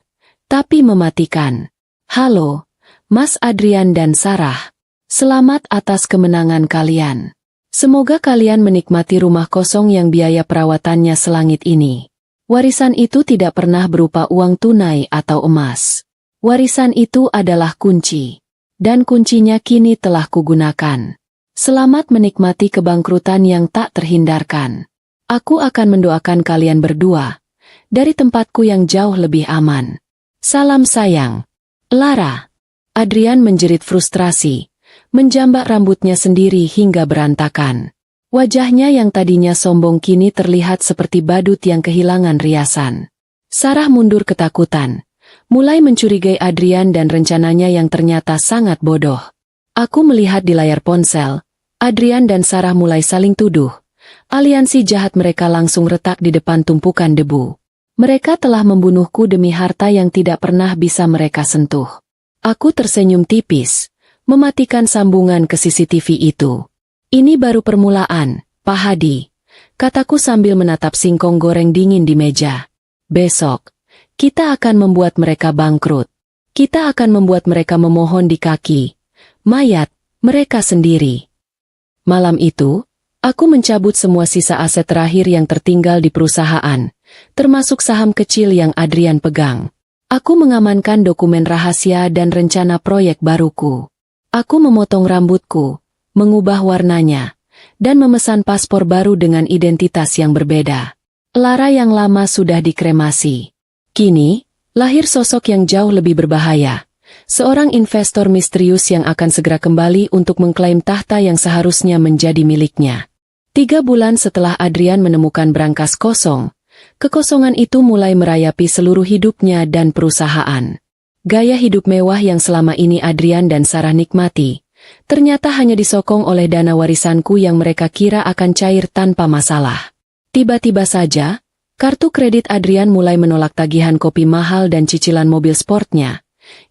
tapi mematikan. Halo, Mas Adrian dan Sarah. Selamat atas kemenangan kalian. Semoga kalian menikmati rumah kosong yang biaya perawatannya selangit ini. Warisan itu tidak pernah berupa uang tunai atau emas. Warisan itu adalah kunci. Dan kuncinya kini telah kugunakan. Selamat menikmati kebangkrutan yang tak terhindarkan. Aku akan mendoakan kalian berdua. dari tempatku yang jauh lebih aman. Salam sayang. Lara. Adrian menjerit frustrasi, menjambak rambutnya sendiri hingga berantakan. Wajahnya yang tadinya sombong kini terlihat seperti badut yang kehilangan riasan. Sarah mundur ketakutan, mulai mencurigai Adrian dan rencananya yang ternyata sangat bodoh. Aku melihat di layar ponsel, Adrian dan Sarah mulai saling tuduh. Aliansi jahat mereka langsung retak di depan tumpukan debu. Mereka telah membunuhku demi harta yang tidak pernah bisa mereka sentuh. Aku tersenyum tipis, mematikan sambungan ke CCTV itu. Ini baru permulaan, Pak Hadi, kataku sambil menatap singkong goreng dingin di meja. Besok, kita akan membuat mereka bangkrut. Kita akan membuat mereka memohon di kaki mayat mereka sendiri. Malam itu, aku mencabut semua sisa aset terakhir yang tertinggal di perusahaan, termasuk saham kecil yang Adrian pegang. Aku mengamankan dokumen rahasia dan rencana proyek baruku. Aku memotong rambutku, mengubah warnanya, dan memesan paspor baru dengan identitas yang berbeda. Lara yang lama sudah dikremasi. Kini, lahir sosok yang jauh lebih berbahaya. Seorang investor misterius yang akan segera kembali untuk mengklaim tahta yang seharusnya menjadi miliknya. 3 bulan setelah Adrian menemukan brankas kosong, kekosongan itu mulai merayapi seluruh hidupnya dan perusahaan. Gaya hidup mewah yang selama ini Adrian dan Sarah nikmati, ternyata hanya disokong oleh dana warisanku yang mereka kira akan cair tanpa masalah. Tiba-tiba saja, kartu kredit Adrian mulai menolak tagihan kopi mahal dan cicilan mobil sportnya,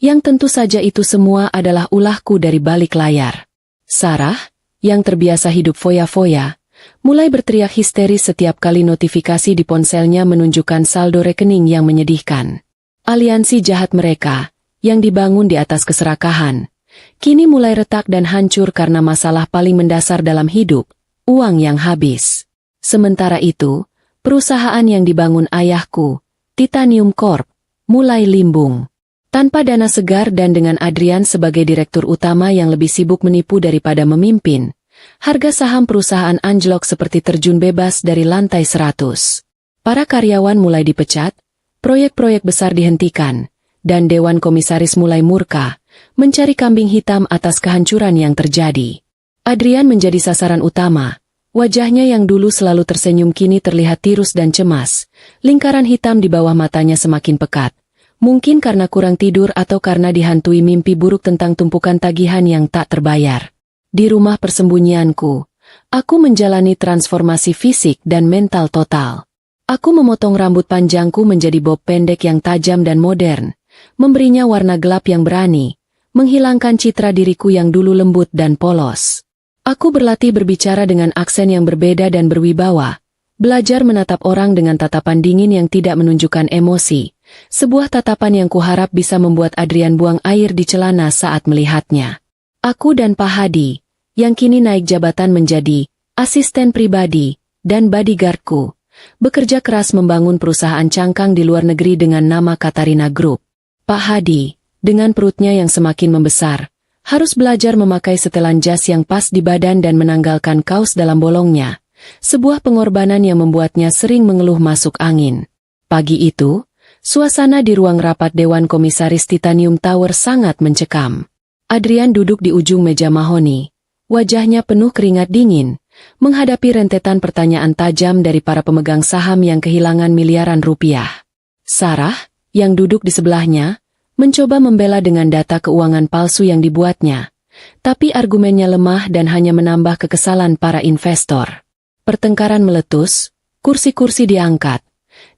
yang tentu saja itu semua adalah ulahku dari balik layar. Sarah, yang terbiasa hidup foya-foya, mulai berteriak histeris setiap kali notifikasi di ponselnya menunjukkan saldo rekening yang menyedihkan. Aliansi jahat mereka, yang dibangun di atas keserakahan, kini mulai retak dan hancur karena masalah paling mendasar dalam hidup, uang yang habis. Sementara itu, perusahaan yang dibangun ayahku, Titanium Corp, mulai limbung. Tanpa dana segar dan dengan Adrian sebagai direktur utama yang lebih sibuk menipu daripada memimpin, harga saham perusahaan anjlok seperti terjun bebas dari lantai 100. Para karyawan mulai dipecat, proyek-proyek besar dihentikan, dan Dewan Komisaris mulai murka, mencari kambing hitam atas kehancuran yang terjadi. Adrian menjadi sasaran utama. Wajahnya yang dulu selalu tersenyum kini terlihat tirus dan cemas. Lingkaran hitam di bawah matanya semakin pekat. Mungkin karena kurang tidur atau karena dihantui mimpi buruk tentang tumpukan tagihan yang tak terbayar. Di rumah persembunyianku, aku menjalani transformasi fisik dan mental total. Aku memotong rambut panjangku menjadi bob pendek yang tajam dan modern, memberinya warna gelap yang berani, menghilangkan citra diriku yang dulu lembut dan polos. Aku berlatih berbicara dengan aksen yang berbeda dan berwibawa, belajar menatap orang dengan tatapan dingin yang tidak menunjukkan emosi, sebuah tatapan yang kuharap bisa membuat Adrian buang air di celana saat melihatnya. Aku dan Pak Hadi, yang kini naik jabatan menjadi asisten pribadi dan bodyguardku, bekerja keras membangun perusahaan cangkang di luar negeri dengan nama Katarina Group. Pak Hadi, dengan perutnya yang semakin membesar, harus belajar memakai setelan jas yang pas di badan dan menanggalkan kaos dalam bolongnya, sebuah pengorbanan yang membuatnya sering mengeluh masuk angin. Pagi itu, suasana di ruang rapat Dewan Komisaris Titanium Tower sangat mencekam. Adrian duduk di ujung meja mahoni, wajahnya penuh keringat dingin, menghadapi rentetan pertanyaan tajam dari para pemegang saham yang kehilangan miliaran rupiah. Sarah, yang duduk di sebelahnya, mencoba membela dengan data keuangan palsu yang dibuatnya, tapi argumennya lemah dan hanya menambah kekesalan para investor. Pertengkaran meletus, kursi-kursi diangkat,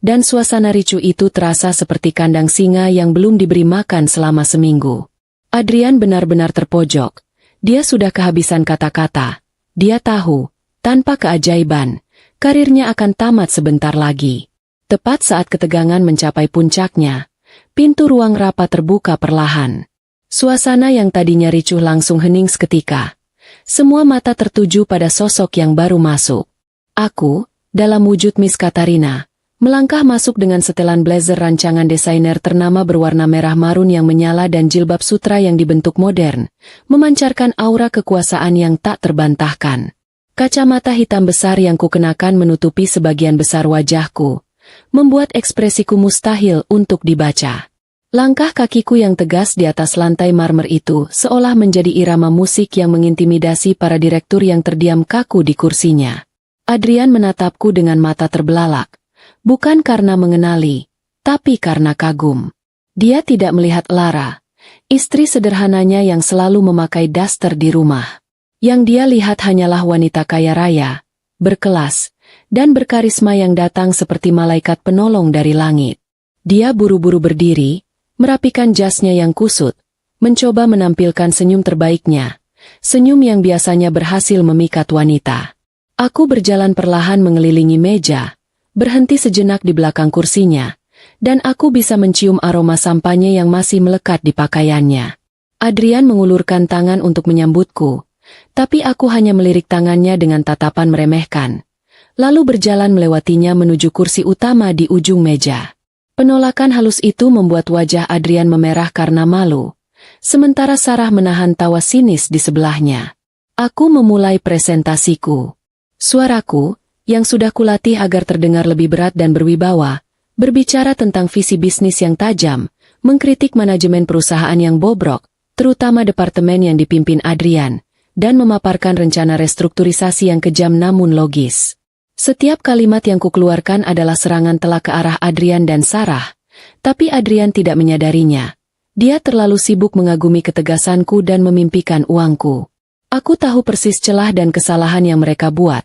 dan suasana ricuh itu terasa seperti kandang singa yang belum diberi makan selama seminggu. Adrian benar-benar terpojok, dia sudah kehabisan kata-kata, dia tahu, tanpa keajaiban, karirnya akan tamat sebentar lagi. Tepat saat ketegangan mencapai puncaknya, pintu ruang rapat terbuka perlahan. Suasana yang tadinya ricuh langsung hening seketika. Semua mata tertuju pada sosok yang baru masuk. Aku, dalam wujud Miss Katarina, melangkah masuk dengan setelan blazer rancangan desainer ternama berwarna merah marun yang menyala dan jilbab sutra yang dibentuk modern, memancarkan aura kekuasaan yang tak terbantahkan. Kacamata hitam besar yang kukenakan menutupi sebagian besar wajahku, membuat ekspresiku mustahil untuk dibaca. Langkah kakiku yang tegas di atas lantai marmer itu seolah menjadi irama musik yang mengintimidasi para direktur yang terdiam kaku di kursinya. Adrian menatapku dengan mata terbelalak, bukan karena mengenali, tapi karena kagum. Dia tidak melihat Lara, istri sederhananya yang selalu memakai daster di rumah. Yang dia lihat hanyalah wanita kaya raya, berkelas, dan berkarisma yang datang seperti malaikat penolong dari langit. Dia buru-buru berdiri, merapikan jasnya yang kusut, mencoba menampilkan senyum terbaiknya, senyum yang biasanya berhasil memikat wanita. Aku berjalan perlahan mengelilingi meja, berhenti sejenak di belakang kursinya, dan aku bisa mencium aroma sampahnya yang masih melekat di pakaiannya. Adrian mengulurkan tangan untuk menyambutku, tapi aku hanya melirik tangannya dengan tatapan meremehkan, lalu berjalan melewatinya menuju kursi utama di ujung meja. Penolakan halus itu membuat wajah Adrian memerah karena malu, sementara Sarah menahan tawa sinis di sebelahnya. Aku memulai presentasiku. Suaraku, yang sudah kulatih agar terdengar lebih berat dan berwibawa, berbicara tentang visi bisnis yang tajam, mengkritik manajemen perusahaan yang bobrok, terutama departemen yang dipimpin Adrian, dan memaparkan rencana restrukturisasi yang kejam namun logis. Setiap kalimat yang kukeluarkan adalah serangan telak ke arah Adrian dan Sarah, tapi Adrian tidak menyadarinya. Dia terlalu sibuk mengagumi ketegasanku dan memimpikan uangku. Aku tahu persis celah dan kesalahan yang mereka buat,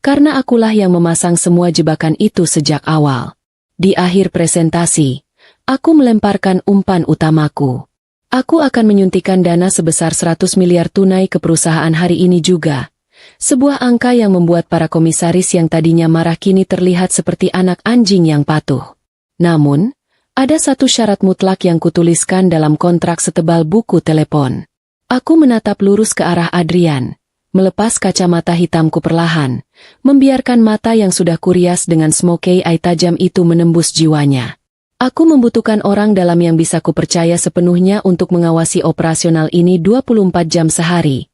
karena akulah yang memasang semua jebakan itu sejak awal. Di akhir presentasi, aku melemparkan umpan utamaku. Aku akan menyuntikkan dana sebesar 100 miliar tunai ke perusahaan hari ini juga. Sebuah angka yang membuat para komisaris yang tadinya marah kini terlihat seperti anak anjing yang patuh. Namun, ada satu syarat mutlak yang kutuliskan dalam kontrak setebal buku telepon. Aku menatap lurus ke arah Adrian, melepas kacamata hitamku perlahan, membiarkan mata yang sudah kurias dengan smoky eye tajam itu menembus jiwanya. Aku membutuhkan orang dalam yang bisa kupercaya sepenuhnya untuk mengawasi operasional ini 24 jam sehari.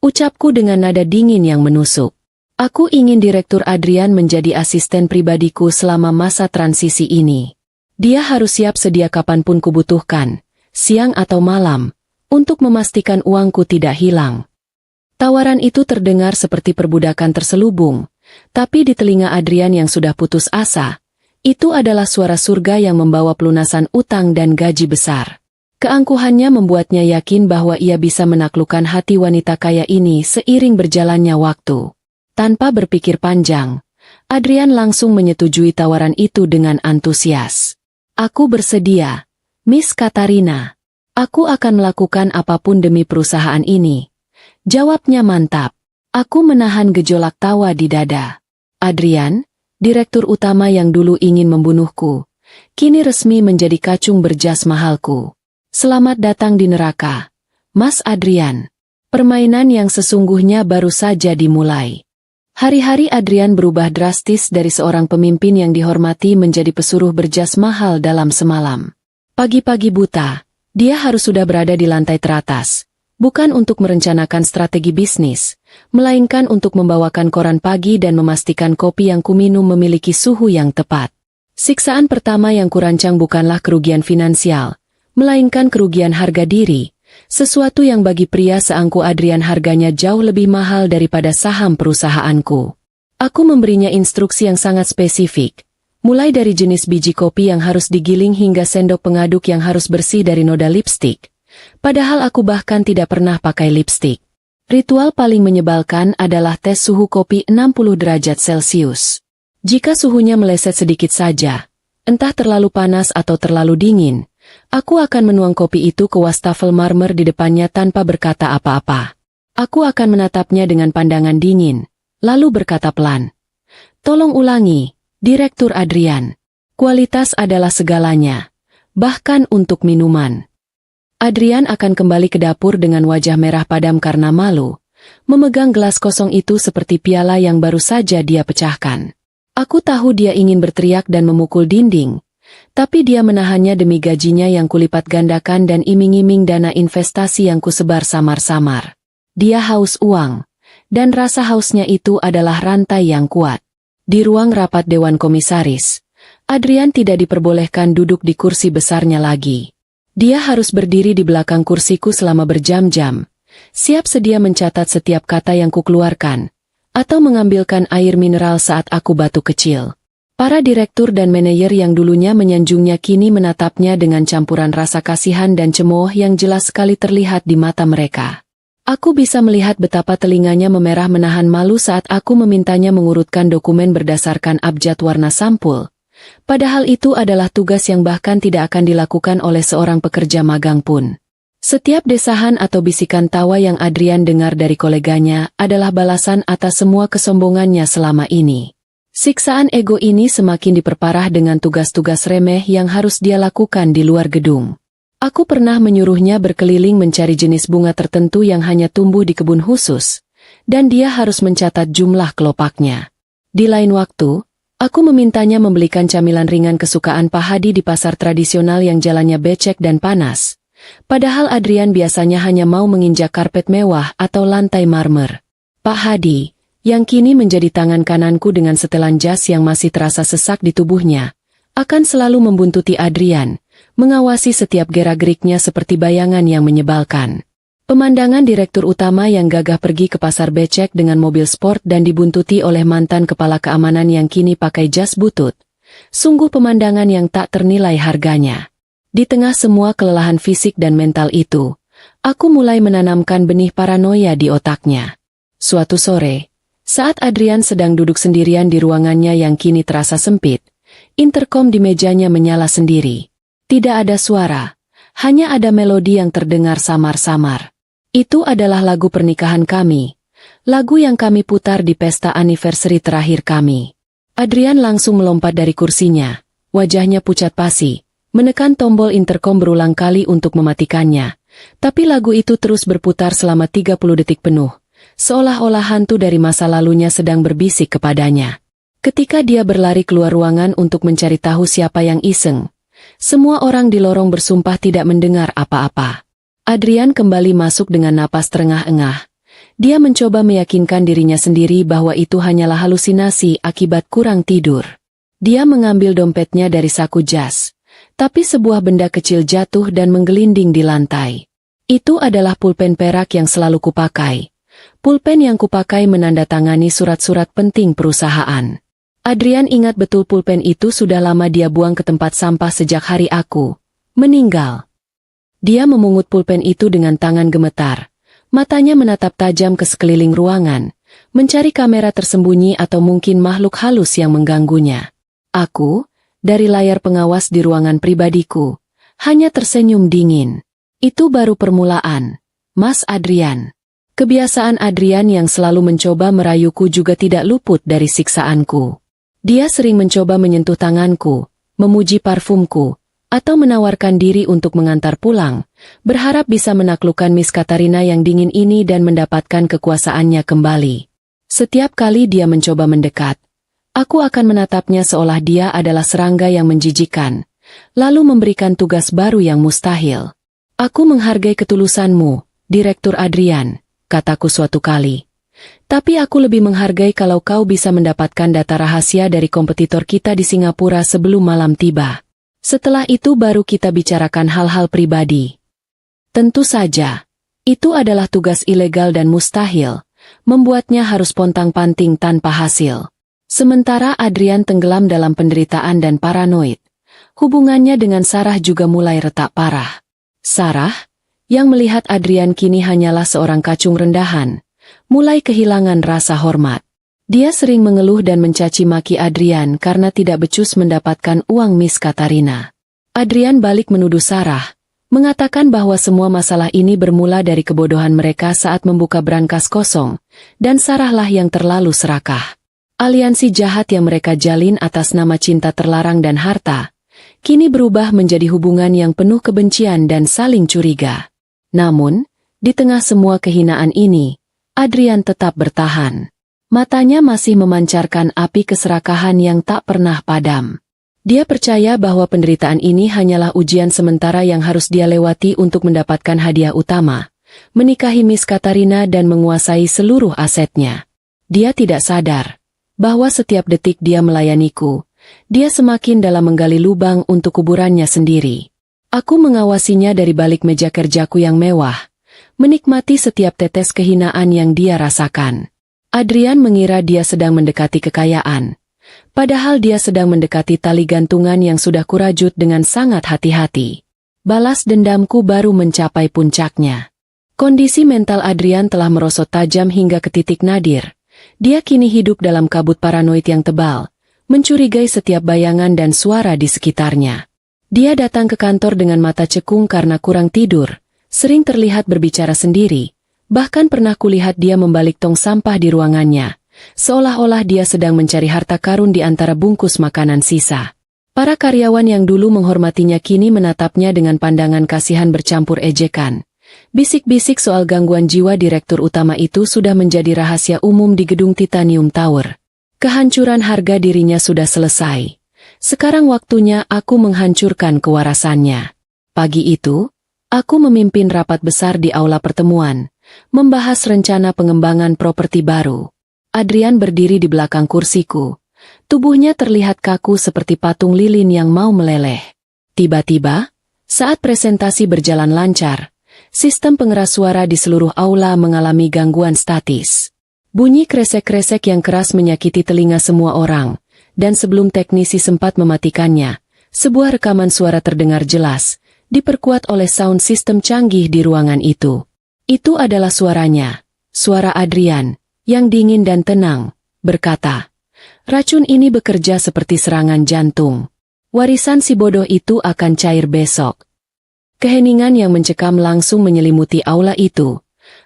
Ucapku dengan nada dingin yang menusuk. Aku ingin Direktur Adrian menjadi asisten pribadiku selama masa transisi ini. Dia harus siap sedia kapanpun kubutuhkan, siang atau malam, untuk memastikan uangku tidak hilang. Tawaran itu terdengar seperti perbudakan terselubung, tapi di telinga Adrian yang sudah putus asa, itu adalah suara surga yang membawa pelunasan utang dan gaji besar. Keangkuhannya membuatnya yakin bahwa ia bisa menaklukkan hati wanita kaya ini seiring berjalannya waktu. Tanpa berpikir panjang, Adrian langsung menyetujui tawaran itu dengan antusias. Aku bersedia, Miss Katarina. Aku akan melakukan apapun demi perusahaan ini. Jawabnya mantap. Aku menahan gejolak tawa di dada. Adrian, direktur utama yang dulu ingin membunuhku, kini resmi menjadi kacung berjas mahalku. Selamat datang di neraka, Mas Adrian. Permainan yang sesungguhnya baru saja dimulai. Hari-hari Adrian berubah drastis dari seorang pemimpin yang dihormati menjadi pesuruh berjas mahal dalam semalam. Pagi-pagi buta, dia harus sudah berada di lantai teratas, bukan untuk merencanakan strategi bisnis, melainkan untuk membawakan koran pagi dan memastikan kopi yang kuminum memiliki suhu yang tepat. Siksaan pertama yang kurancang bukanlah kerugian finansial, melainkan kerugian harga diri, sesuatu yang bagi pria seangku Adrian harganya jauh lebih mahal daripada saham perusahaanku. Aku memberinya instruksi yang sangat spesifik, mulai dari jenis biji kopi yang harus digiling hingga sendok pengaduk yang harus bersih dari noda lipstik. Padahal aku bahkan tidak pernah pakai lipstik. Ritual paling menyebalkan adalah tes suhu kopi 60 derajat Celcius. Jika suhunya meleset sedikit saja, entah terlalu panas atau terlalu dingin, aku akan menuang kopi itu ke wastafel marmer di depannya tanpa berkata apa-apa. Aku akan menatapnya dengan pandangan dingin, lalu berkata pelan, "Tolong ulangi, Direktur Adrian. Kualitas adalah segalanya, bahkan untuk minuman." Adrian akan kembali ke dapur dengan wajah merah padam karena malu, memegang gelas kosong itu seperti piala yang baru saja dia pecahkan. Aku tahu dia ingin berteriak dan memukul dinding, tapi dia menahannya demi gajinya yang kulipat gandakan dan iming-iming dana investasi yang kusebar samar-samar. Dia haus uang, dan rasa hausnya itu adalah rantai yang kuat. Di ruang rapat Dewan Komisaris, Adrian tidak diperbolehkan duduk di kursi besarnya lagi. Dia harus berdiri di belakang kursiku selama berjam-jam, siap sedia mencatat setiap kata yang kukeluarkan, atau mengambilkan air mineral saat aku batuk kecil. Para direktur dan manajer yang dulunya menyanjungnya kini menatapnya dengan campuran rasa kasihan dan cemooh yang jelas sekali terlihat di mata mereka. Aku bisa melihat betapa telinganya memerah menahan malu saat aku memintanya mengurutkan dokumen berdasarkan abjad warna sampul. Padahal itu adalah tugas yang bahkan tidak akan dilakukan oleh seorang pekerja magang pun. Setiap desahan atau bisikan tawa yang Adrian dengar dari koleganya adalah balasan atas semua kesombongannya selama ini. Siksaan ego ini semakin diperparah dengan tugas-tugas remeh yang harus dia lakukan di luar gedung. Aku pernah menyuruhnya berkeliling mencari jenis bunga tertentu yang hanya tumbuh di kebun khusus, dan dia harus mencatat jumlah kelopaknya. Di lain waktu, aku memintanya membelikan camilan ringan kesukaan Pak Hadi di pasar tradisional yang jalannya becek dan panas. Padahal Adrian biasanya hanya mau menginjak karpet mewah atau lantai marmer. Pak Hadi, yang kini menjadi tangan kananku dengan setelan jas yang masih terasa sesak di tubuhnya, akan selalu membuntuti Adrian, mengawasi setiap gerak-geriknya seperti bayangan yang menyebalkan. Pemandangan direktur utama yang gagah pergi ke pasar becek dengan mobil sport dan dibuntuti oleh mantan kepala keamanan yang kini pakai jas butut. Sungguh pemandangan yang tak ternilai harganya. Di tengah semua kelelahan fisik dan mental itu, aku mulai menanamkan benih paranoia di otaknya. Suatu sore, saat Adrian sedang duduk sendirian di ruangannya yang kini terasa sempit, interkom di mejanya menyala sendiri. Tidak ada suara, hanya ada melodi yang terdengar samar-samar. Itu adalah lagu pernikahan kami, lagu yang kami putar di pesta anniversary terakhir kami. Adrian langsung melompat dari kursinya, wajahnya pucat pasi, menekan tombol interkom berulang kali untuk mematikannya. Tapi lagu itu terus berputar selama 30 detik penuh, seolah-olah hantu dari masa lalunya sedang berbisik kepadanya. Ketika dia berlari keluar ruangan untuk mencari tahu siapa yang iseng, semua orang di lorong bersumpah tidak mendengar apa-apa. Adrian kembali masuk dengan napas terengah-engah. Dia mencoba meyakinkan dirinya sendiri bahwa itu hanyalah halusinasi akibat kurang tidur. Dia mengambil dompetnya dari saku jas, tapi sebuah benda kecil jatuh dan menggelinding di lantai. Itu adalah pulpen perak yang selalu kupakai. Pulpen yang kupakai menandatangani surat-surat penting perusahaan. Adrian ingat betul pulpen itu sudah lama dia buang ke tempat sampah sejak hari aku meninggal. Dia memungut pulpen itu dengan tangan gemetar. Matanya menatap tajam ke sekeliling ruangan, mencari kamera tersembunyi atau mungkin makhluk halus yang mengganggunya. Aku, dari layar pengawas di ruangan pribadiku, hanya tersenyum dingin. Itu baru permulaan, Mas Adrian. Kebiasaan Adrian yang selalu mencoba merayuku juga tidak luput dari siksaanku. Dia sering mencoba menyentuh tanganku, memuji parfumku, atau menawarkan diri untuk mengantar pulang, berharap bisa menaklukkan Miss Katarina yang dingin ini dan mendapatkan kekuasaannya kembali. Setiap kali dia mencoba mendekat, aku akan menatapnya seolah dia adalah serangga yang menjijikan, lalu memberikan tugas baru yang mustahil. Aku menghargai ketulusanmu, Direktur Adrian, kataku suatu kali. Tapi aku lebih menghargai kalau kau bisa mendapatkan data rahasia dari kompetitor kita di Singapura sebelum malam tiba. Setelah itu baru kita bicarakan hal-hal pribadi. Tentu saja, itu adalah tugas ilegal dan mustahil, membuatnya harus pontang-panting tanpa hasil. Sementara Adrian tenggelam dalam penderitaan dan paranoid, hubungannya dengan Sarah juga mulai retak parah. Sarah, yang melihat Adrian kini hanyalah seorang kacung rendahan, mulai kehilangan rasa hormat. Dia sering mengeluh dan mencaci maki Adrian karena tidak becus mendapatkan uang Miss Katarina. Adrian balik menuduh Sarah, mengatakan bahwa semua masalah ini bermula dari kebodohan mereka saat membuka brankas kosong, dan Sarahlah yang terlalu serakah. Aliansi jahat yang mereka jalin atas nama cinta terlarang dan harta, kini berubah menjadi hubungan yang penuh kebencian dan saling curiga. Namun, di tengah semua kehinaan ini, Adrian tetap bertahan. Matanya masih memancarkan api keserakahan yang tak pernah padam. Dia percaya bahwa penderitaan ini hanyalah ujian sementara yang harus dia lewati untuk mendapatkan hadiah utama, menikahi Miss Katarina dan menguasai seluruh asetnya. Dia tidak sadar bahwa setiap detik dia melayaniku dia semakin dalam menggali lubang untuk kuburannya sendiri. Aku mengawasinya dari balik meja kerjaku yang mewah, menikmati setiap tetes kehinaan yang dia rasakan. Adrian mengira dia sedang mendekati kekayaan, padahal dia sedang mendekati tali gantungan yang sudah kurajut dengan sangat hati-hati. Balas dendamku baru mencapai puncaknya. Kondisi mental Adrian telah merosot tajam hingga ke titik nadir. Dia kini hidup dalam kabut paranoid yang tebal, mencurigai setiap bayangan dan suara di sekitarnya. Dia datang ke kantor dengan mata cekung karena kurang tidur, sering terlihat berbicara sendiri, bahkan pernah kulihat dia membalik tong sampah di ruangannya, seolah-olah dia sedang mencari harta karun di antara bungkus makanan sisa. Para karyawan yang dulu menghormatinya kini menatapnya dengan pandangan kasihan bercampur ejekan. Bisik-bisik soal gangguan jiwa direktur utama itu sudah menjadi rahasia umum di gedung Titanium Tower. Kehancuran harga dirinya sudah selesai. Sekarang waktunya aku menghancurkan kewarasannya. Pagi itu, aku memimpin rapat besar di aula pertemuan, membahas rencana pengembangan properti baru. Adrian berdiri di belakang kursiku. Tubuhnya terlihat kaku seperti patung lilin yang mau meleleh. Tiba-tiba, saat presentasi berjalan lancar, sistem pengeras suara di seluruh aula mengalami gangguan statis. Bunyi kresek-kresek yang keras menyakiti telinga semua orang, dan sebelum teknisi sempat mematikannya, sebuah rekaman suara terdengar jelas, diperkuat oleh sound system canggih di ruangan itu. Itu adalah suaranya, suara Adrian, yang dingin dan tenang, berkata, "Racun ini bekerja seperti serangan jantung. Warisan si bodoh itu akan cair besok." Keheningan yang mencekam langsung menyelimuti aula itu.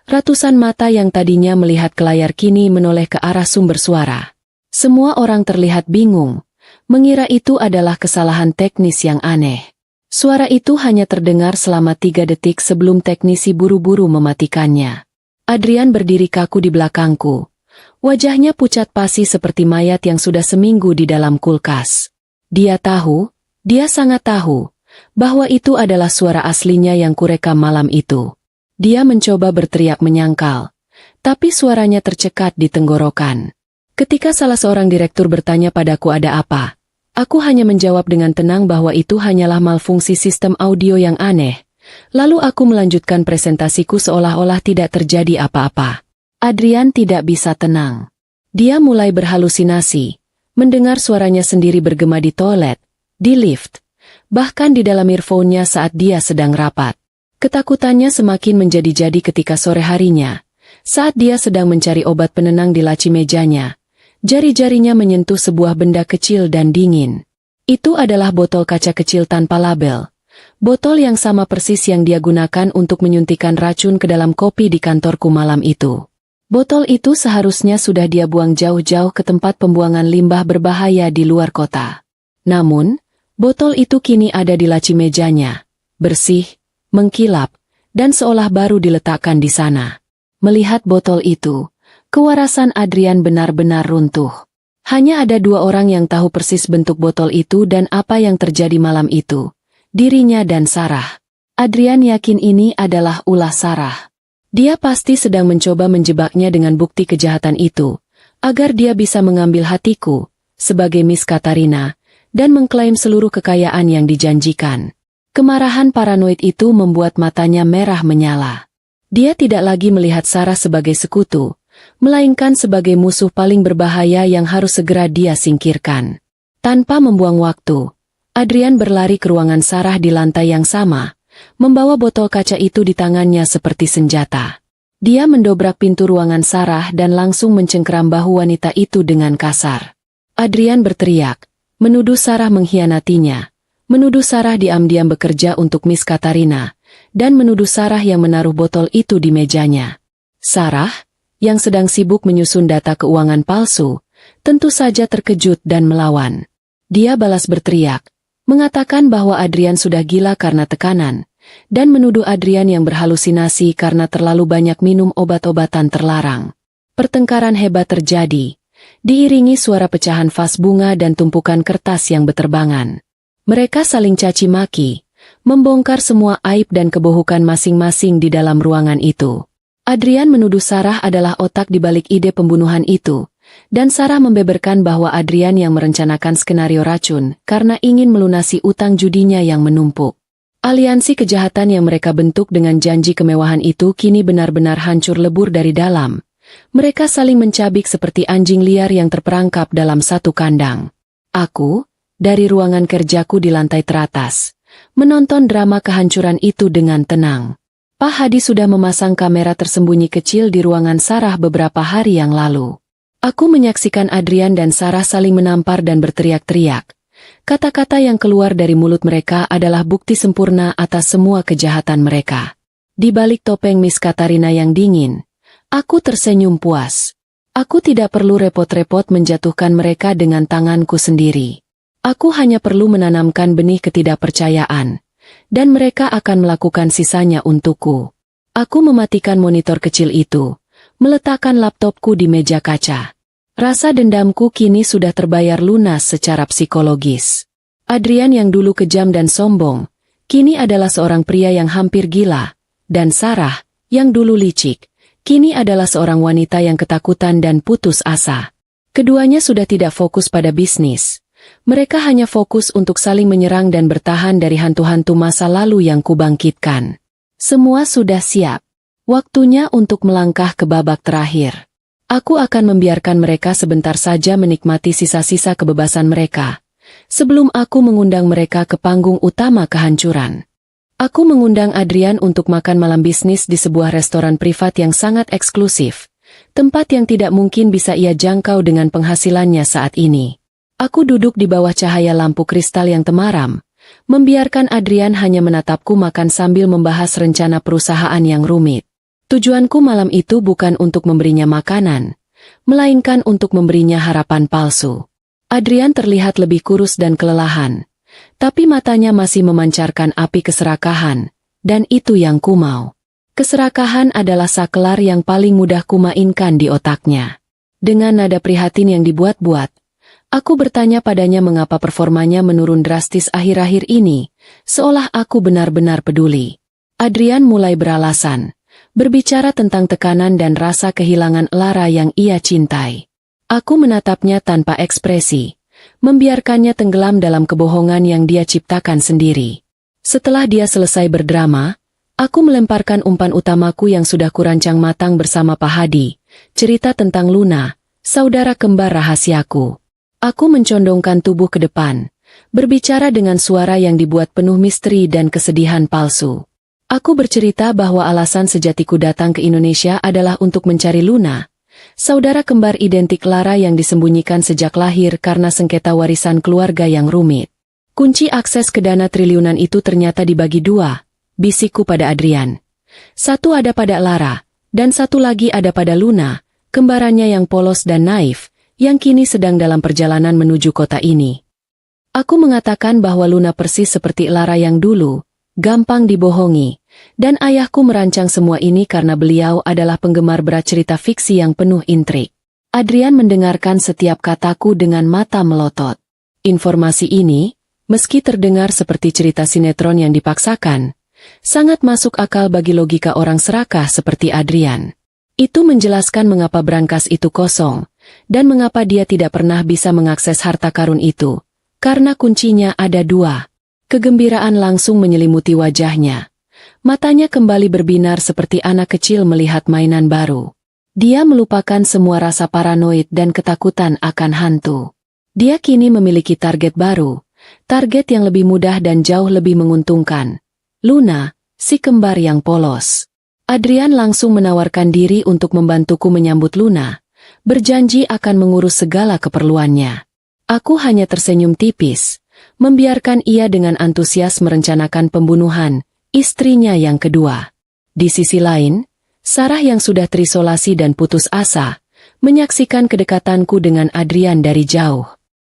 Ratusan mata yang tadinya melihat ke layar kini menoleh ke arah sumber suara. Semua orang terlihat bingung, mengira itu adalah kesalahan teknis yang aneh. Suara itu hanya terdengar selama 3 detik sebelum teknisi buru-buru mematikannya. Adrian berdiri kaku di belakangku. Wajahnya pucat pasi seperti mayat yang sudah seminggu di dalam kulkas. Dia sangat tahu, bahwa itu adalah suara aslinya yang kurekam malam itu. Dia mencoba berteriak menyangkal, tapi suaranya tercekat di tenggorokan. Ketika salah seorang direktur bertanya padaku ada apa, aku hanya menjawab dengan tenang bahwa itu hanyalah malfungsi sistem audio yang aneh. Lalu aku melanjutkan presentasiku seolah-olah tidak terjadi apa-apa. Adrian tidak bisa tenang. Dia mulai berhalusinasi, mendengar suaranya sendiri bergema di toilet, di lift, bahkan di dalam earphone-nya saat dia sedang rapat. Ketakutannya semakin menjadi-jadi ketika sore harinya, saat dia sedang mencari obat penenang di laci mejanya. Jari-jarinya menyentuh sebuah benda kecil dan dingin. Itu adalah botol kaca kecil tanpa label. Botol yang sama persis yang dia gunakan untuk menyuntikkan racun ke dalam kopi di kantorku malam itu. Botol itu seharusnya sudah dia buang jauh-jauh ke tempat pembuangan limbah berbahaya di luar kota. Namun, botol itu kini ada di laci mejanya, bersih, mengkilap, dan seolah baru diletakkan di sana. Melihat botol itu, kewarasan Adrian benar-benar runtuh. Hanya ada 2 orang yang tahu persis bentuk botol itu dan apa yang terjadi malam itu, dirinya dan Sarah. Adrian yakin ini adalah ulah Sarah. Dia pasti sedang mencoba menjebaknya dengan bukti kejahatan itu, agar dia bisa mengambil hatiku, sebagai Miss Katarina, dan mengklaim seluruh kekayaan yang dijanjikan. Kemarahan paranoid itu membuat matanya merah menyala. Dia tidak lagi melihat Sarah sebagai sekutu, melainkan sebagai musuh paling berbahaya yang harus segera dia singkirkan. Tanpa membuang waktu, Adrian berlari ke ruangan Sarah di lantai yang sama, membawa botol kaca itu di tangannya seperti senjata. Dia mendobrak pintu ruangan Sarah dan langsung mencengkeram bahu wanita itu dengan kasar. Adrian berteriak, menuduh Sarah mengkhianatinya, menuduh Sarah diam-diam bekerja untuk Miss Katarina, dan menuduh Sarah yang menaruh botol itu di mejanya. Sarah, yang sedang sibuk menyusun data keuangan palsu, tentu saja terkejut dan melawan. Dia balas berteriak, mengatakan bahwa Adrian sudah gila karena tekanan, dan menuduh Adrian yang berhalusinasi karena terlalu banyak minum obat-obatan terlarang. Pertengkaran hebat terjadi, diiringi suara pecahan vas bunga dan tumpukan kertas yang berterbangan. Mereka saling caci maki, membongkar semua aib dan kebohongan masing-masing di dalam ruangan itu. Adrian menuduh Sarah adalah otak di balik ide pembunuhan itu, dan Sarah membeberkan bahwa Adrian yang merencanakan skenario racun karena ingin melunasi utang judinya yang menumpuk. Aliansi kejahatan yang mereka bentuk dengan janji kemewahan itu kini benar-benar hancur lebur dari dalam. Mereka saling mencabik seperti anjing liar yang terperangkap dalam satu kandang. Aku, dari ruangan kerjaku di lantai teratas, menonton drama kehancuran itu dengan tenang. Pak Hadi sudah memasang kamera tersembunyi kecil di ruangan Sarah beberapa hari yang lalu. Aku menyaksikan Adrian dan Sarah saling menampar dan berteriak-teriak. Kata-kata yang keluar dari mulut mereka adalah bukti sempurna atas semua kejahatan mereka. Di balik topeng Miss Katarina yang dingin, aku tersenyum puas. Aku tidak perlu repot-repot menjatuhkan mereka dengan tanganku sendiri. Aku hanya perlu menanamkan benih ketidakpercayaan, dan mereka akan melakukan sisanya untukku. Aku mematikan monitor kecil itu, meletakkan laptopku di meja kaca. Rasa dendamku kini sudah terbayar lunas secara psikologis. Adrian yang dulu kejam dan sombong, kini adalah seorang pria yang hampir gila, dan Sarah, yang dulu licik, kini adalah seorang wanita yang ketakutan dan putus asa. Keduanya sudah tidak fokus pada bisnis. Mereka hanya fokus untuk saling menyerang dan bertahan dari hantu-hantu masa lalu yang kubangkitkan. Semua sudah siap. Waktunya untuk melangkah ke babak terakhir. Aku akan membiarkan mereka sebentar saja menikmati sisa-sisa kebebasan mereka, sebelum aku mengundang mereka ke panggung utama kehancuran. Aku mengundang Adrian untuk makan malam bisnis di sebuah restoran privat yang sangat eksklusif, tempat yang tidak mungkin bisa ia jangkau dengan penghasilannya saat ini. Aku duduk di bawah cahaya lampu kristal yang temaram, membiarkan Adrian hanya menatapku makan sambil membahas rencana perusahaan yang rumit. Tujuanku malam itu bukan untuk memberinya makanan, melainkan untuk memberinya harapan palsu. Adrian terlihat lebih kurus dan kelelahan, tapi matanya masih memancarkan api keserakahan, dan itu yang ku mau. Keserakahan adalah sakelar yang paling mudah kumainkan di otaknya. Dengan nada prihatin yang dibuat-buat, aku bertanya padanya mengapa performanya menurun drastis akhir-akhir ini, seolah aku benar-benar peduli. Adrian mulai beralasan. Berbicara tentang tekanan dan rasa kehilangan Lara yang ia cintai. Aku menatapnya tanpa ekspresi, membiarkannya tenggelam dalam kebohongan yang dia ciptakan sendiri. Setelah dia selesai berdrama, aku melemparkan umpan utamaku yang sudah kurancang matang bersama Pak Hadi, cerita tentang Luna, saudara kembar rahasiaku. Aku mencondongkan tubuh ke depan, berbicara dengan suara yang dibuat penuh misteri dan kesedihan palsu. Aku bercerita bahwa alasan sejatiku datang ke Indonesia adalah untuk mencari Luna, saudara kembar identik Lara yang disembunyikan sejak lahir karena sengketa warisan keluarga yang rumit. Kunci akses ke dana triliunan itu ternyata dibagi dua, bisikku pada Adrian. Satu ada pada Lara, dan satu lagi ada pada Luna, kembarannya yang polos dan naif, yang kini sedang dalam perjalanan menuju kota ini. Aku mengatakan bahwa Luna persis seperti Lara yang dulu, gampang dibohongi, dan ayahku merancang semua ini karena beliau adalah penggemar berat cerita fiksi yang penuh intrik. Adrian mendengarkan setiap kataku dengan mata melotot. Informasi ini, meski terdengar seperti cerita sinetron yang dipaksakan, sangat masuk akal bagi logika orang serakah seperti Adrian. Itu menjelaskan mengapa brankas itu kosong, dan mengapa dia tidak pernah bisa mengakses harta karun itu, karena kuncinya ada dua. Kegembiraan langsung menyelimuti wajahnya. Matanya kembali berbinar seperti anak kecil melihat mainan baru. Dia melupakan semua rasa paranoid dan ketakutan akan hantu. Dia kini memiliki target baru, target yang lebih mudah dan jauh lebih menguntungkan. Luna, si kembar yang polos. Adrian langsung menawarkan diri untuk membantuku menyambut Luna, berjanji akan mengurus segala keperluannya. Aku hanya tersenyum tipis, membiarkan ia dengan antusias merencanakan pembunuhan istrinya yang kedua. Di sisi lain, Sarah yang sudah terisolasi dan putus asa, menyaksikan kedekatanku dengan Adrian dari jauh.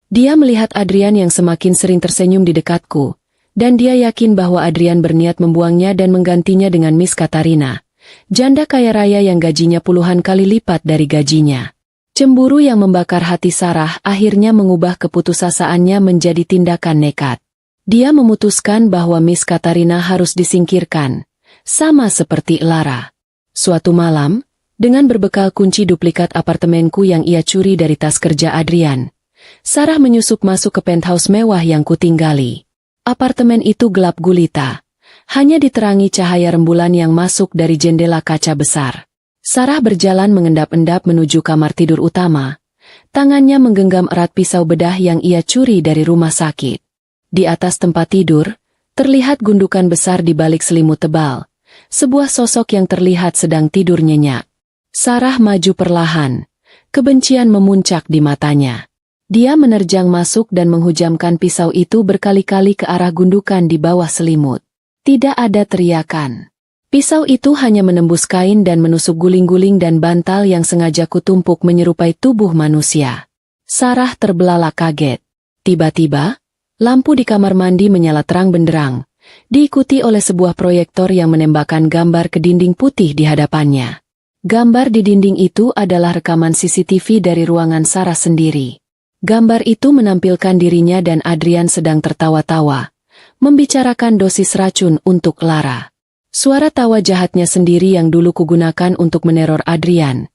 Dia melihat Adrian yang semakin sering tersenyum di dekatku, dan dia yakin bahwa Adrian berniat membuangnya dan menggantinya dengan Miss Katarina, janda kaya raya yang gajinya puluhan kali lipat dari gajinya. Cemburu yang membakar hati Sarah akhirnya mengubah keputusasaannya menjadi tindakan nekat. Dia memutuskan bahwa Miss Katarina harus disingkirkan, sama seperti Lara. Suatu malam, Dengan berbekal kunci duplikat apartemenku yang ia curi dari tas kerja Adrian, Sarah menyusup masuk ke penthouse mewah yang kutinggali. Apartemen itu gelap gulita, hanya diterangi cahaya rembulan yang masuk dari jendela kaca besar. Sarah berjalan mengendap-endap menuju kamar tidur utama. Tangannya menggenggam erat pisau bedah yang ia curi dari rumah sakit. Di atas tempat tidur, terlihat gundukan besar di balik selimut tebal. Sebuah sosok yang terlihat sedang tidur nyenyak. Sarah maju perlahan. Kebencian memuncak di matanya. Dia menerjang masuk dan menghujamkan pisau itu berkali-kali ke arah gundukan di bawah selimut. Tidak ada teriakan. Pisau itu hanya menembus kain dan menusuk guling-guling dan bantal yang sengaja kutumpuk menyerupai tubuh manusia. Sarah terbelalak kaget. Tiba-tiba, lampu di kamar mandi menyala terang benderang, diikuti oleh sebuah proyektor yang menembakkan gambar ke dinding putih di hadapannya. Gambar di dinding itu adalah rekaman CCTV dari ruangan Sarah sendiri. Gambar itu menampilkan dirinya dan Adrian sedang tertawa-tawa, membicarakan dosis racun untuk Lara. Suara tawa jahatnya sendiri yang dulu kugunakan untuk meneror Adrian,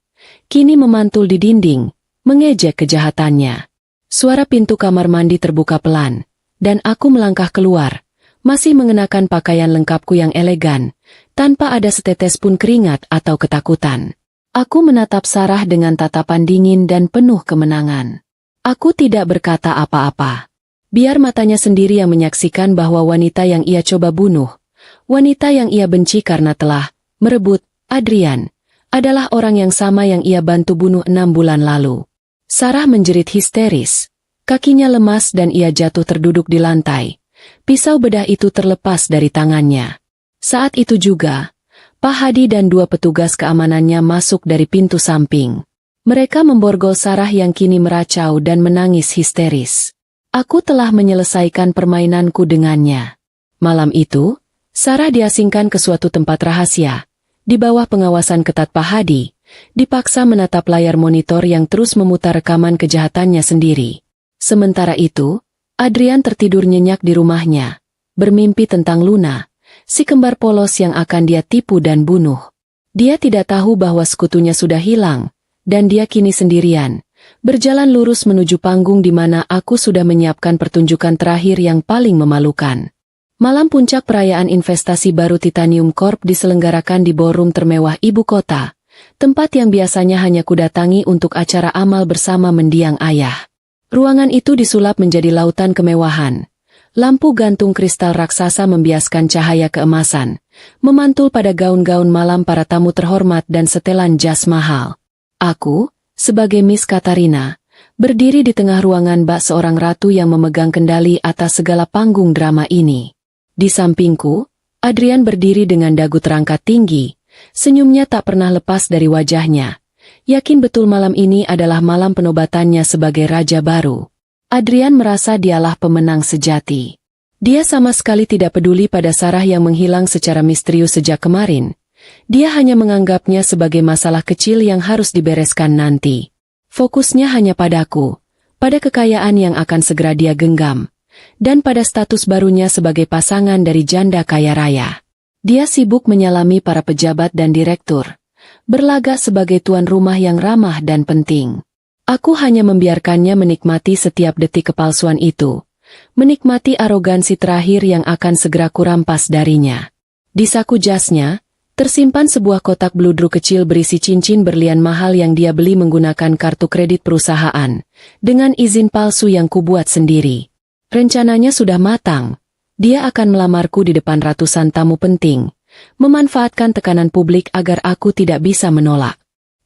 kini memantul di dinding, mengejek kejahatannya. Suara pintu kamar mandi terbuka pelan, dan aku melangkah keluar, masih mengenakan pakaian lengkapku yang elegan, tanpa ada setetes pun keringat atau ketakutan. Aku menatap Sarah dengan tatapan dingin dan penuh kemenangan. Aku tidak berkata apa-apa. Biar matanya sendiri yang menyaksikan bahwa wanita yang ia coba bunuh, wanita yang ia benci karena telah merebut Adrian, adalah orang yang sama yang ia bantu bunuh 6 bulan lalu. Sarah menjerit histeris. Kakinya lemas dan ia jatuh terduduk di lantai. Pisau bedah itu terlepas dari tangannya. Saat itu juga, Pak Hadi dan 2 petugas keamanannya masuk dari pintu samping. Mereka memborgol Sarah yang kini meracau dan menangis histeris. Aku telah menyelesaikan permainanku dengannya. Malam itu, Sarah diasingkan ke suatu tempat rahasia. Di bawah pengawasan ketat Pak Hadi, dipaksa menatap layar monitor yang terus memutar rekaman kejahatannya sendiri. Sementara itu, Adrian tertidur nyenyak di rumahnya, bermimpi tentang Luna, si kembar polos yang akan dia tipu dan bunuh. Dia tidak tahu bahwa sekutunya sudah hilang, dan dia kini sendirian, berjalan lurus menuju panggung di mana aku sudah menyiapkan pertunjukan terakhir yang paling memalukan. Malam puncak perayaan investasi baru Titanium Corp diselenggarakan di ballroom termewah ibu kota, tempat yang biasanya hanya kudatangi untuk acara amal bersama mendiang ayah. Ruangan itu disulap menjadi lautan kemewahan. Lampu gantung kristal raksasa membiaskan cahaya keemasan, memantul pada gaun-gaun malam para tamu terhormat dan setelan jas mahal. Aku, sebagai Miss Katarina, berdiri di tengah ruangan bak seorang ratu yang memegang kendali atas segala panggung drama ini. Di sampingku, Adrian berdiri dengan dagu terangkat tinggi, senyumnya tak pernah lepas dari wajahnya. Yakin betul malam ini adalah malam penobatannya sebagai raja baru. Adrian merasa dialah pemenang sejati. Dia sama sekali tidak peduli pada Sarah yang menghilang secara misterius sejak kemarin. Dia hanya menganggapnya sebagai masalah kecil yang harus dibereskan nanti. Fokusnya hanya padaku, pada kekayaan yang akan segera dia genggam, dan pada status barunya sebagai pasangan dari janda kaya raya. Dia sibuk menyalami para pejabat dan direktur, berlagak sebagai tuan rumah yang ramah dan penting. Aku hanya membiarkannya menikmati setiap detik kepalsuan itu, menikmati arogansi terakhir yang akan segera kurampas darinya. Di saku jasnya, tersimpan sebuah kotak bludru kecil berisi cincin berlian mahal yang dia beli menggunakan kartu kredit perusahaan, dengan izin palsu yang kubuat sendiri. Rencananya sudah matang. Dia akan melamarku di depan ratusan tamu penting, memanfaatkan tekanan publik agar aku tidak bisa menolak.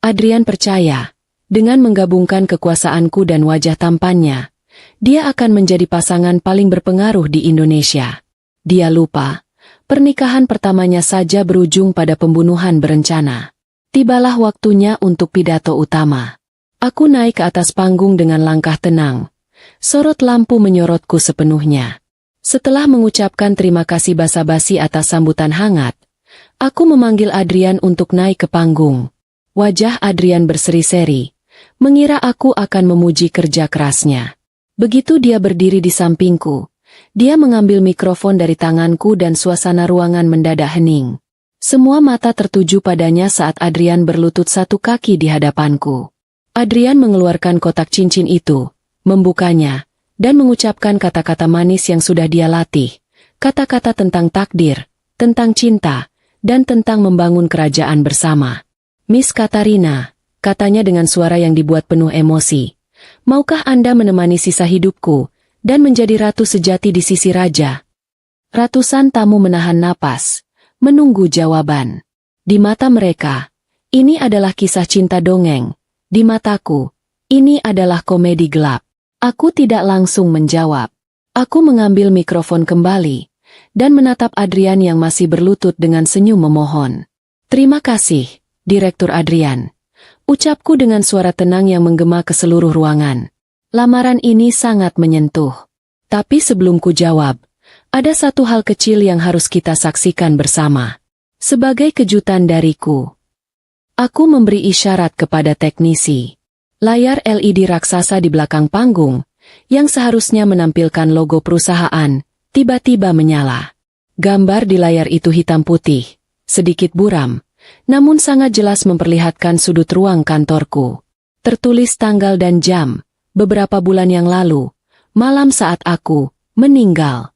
Adrian percaya, dengan menggabungkan kekuasaanku dan wajah tampannya, dia akan menjadi pasangan paling berpengaruh di Indonesia. Dia lupa, pernikahan pertamanya saja berujung pada pembunuhan berencana. Tibalah waktunya untuk pidato utama. Aku naik ke atas panggung dengan langkah tenang. Sorot lampu menyorotku sepenuhnya. Setelah mengucapkan terima kasih basa-basi atas sambutan hangat, aku memanggil Adrian untuk naik ke panggung. Wajah Adrian berseri-seri, mengira aku akan memuji kerja kerasnya. Begitu dia berdiri di sampingku, dia mengambil mikrofon dari tanganku dan suasana ruangan mendadak hening. Semua mata tertuju padanya saat Adrian berlutut satu kaki di hadapanku. Adrian mengeluarkan kotak cincin itu, membukanya, dan mengucapkan kata-kata manis yang sudah dia latih. Kata-kata tentang takdir, tentang cinta, dan tentang membangun kerajaan bersama. Miss Katarina, katanya dengan suara yang dibuat penuh emosi. Maukah Anda menemani sisa hidupku, dan menjadi ratu sejati di sisi raja? Ratusan tamu menahan napas, menunggu jawaban. Di mata mereka, ini adalah kisah cinta dongeng. Di mataku, ini adalah komedi gelap. Aku tidak langsung menjawab. Aku mengambil mikrofon kembali, dan menatap Adrian yang masih berlutut dengan senyum memohon. Terima kasih, Direktur Adrian. Ucapku dengan suara tenang yang menggema ke seluruh ruangan. Lamaran ini sangat menyentuh. Tapi sebelum ku jawab, ada satu hal kecil yang harus kita saksikan bersama. Sebagai kejutan dariku, aku memberi isyarat kepada teknisi. Layar LED raksasa di belakang panggung, yang seharusnya menampilkan logo perusahaan, tiba-tiba menyala. Gambar di layar itu hitam putih, sedikit buram, namun sangat jelas memperlihatkan sudut ruang kantorku. Tertulis tanggal dan jam, beberapa bulan yang lalu, malam saat aku meninggal.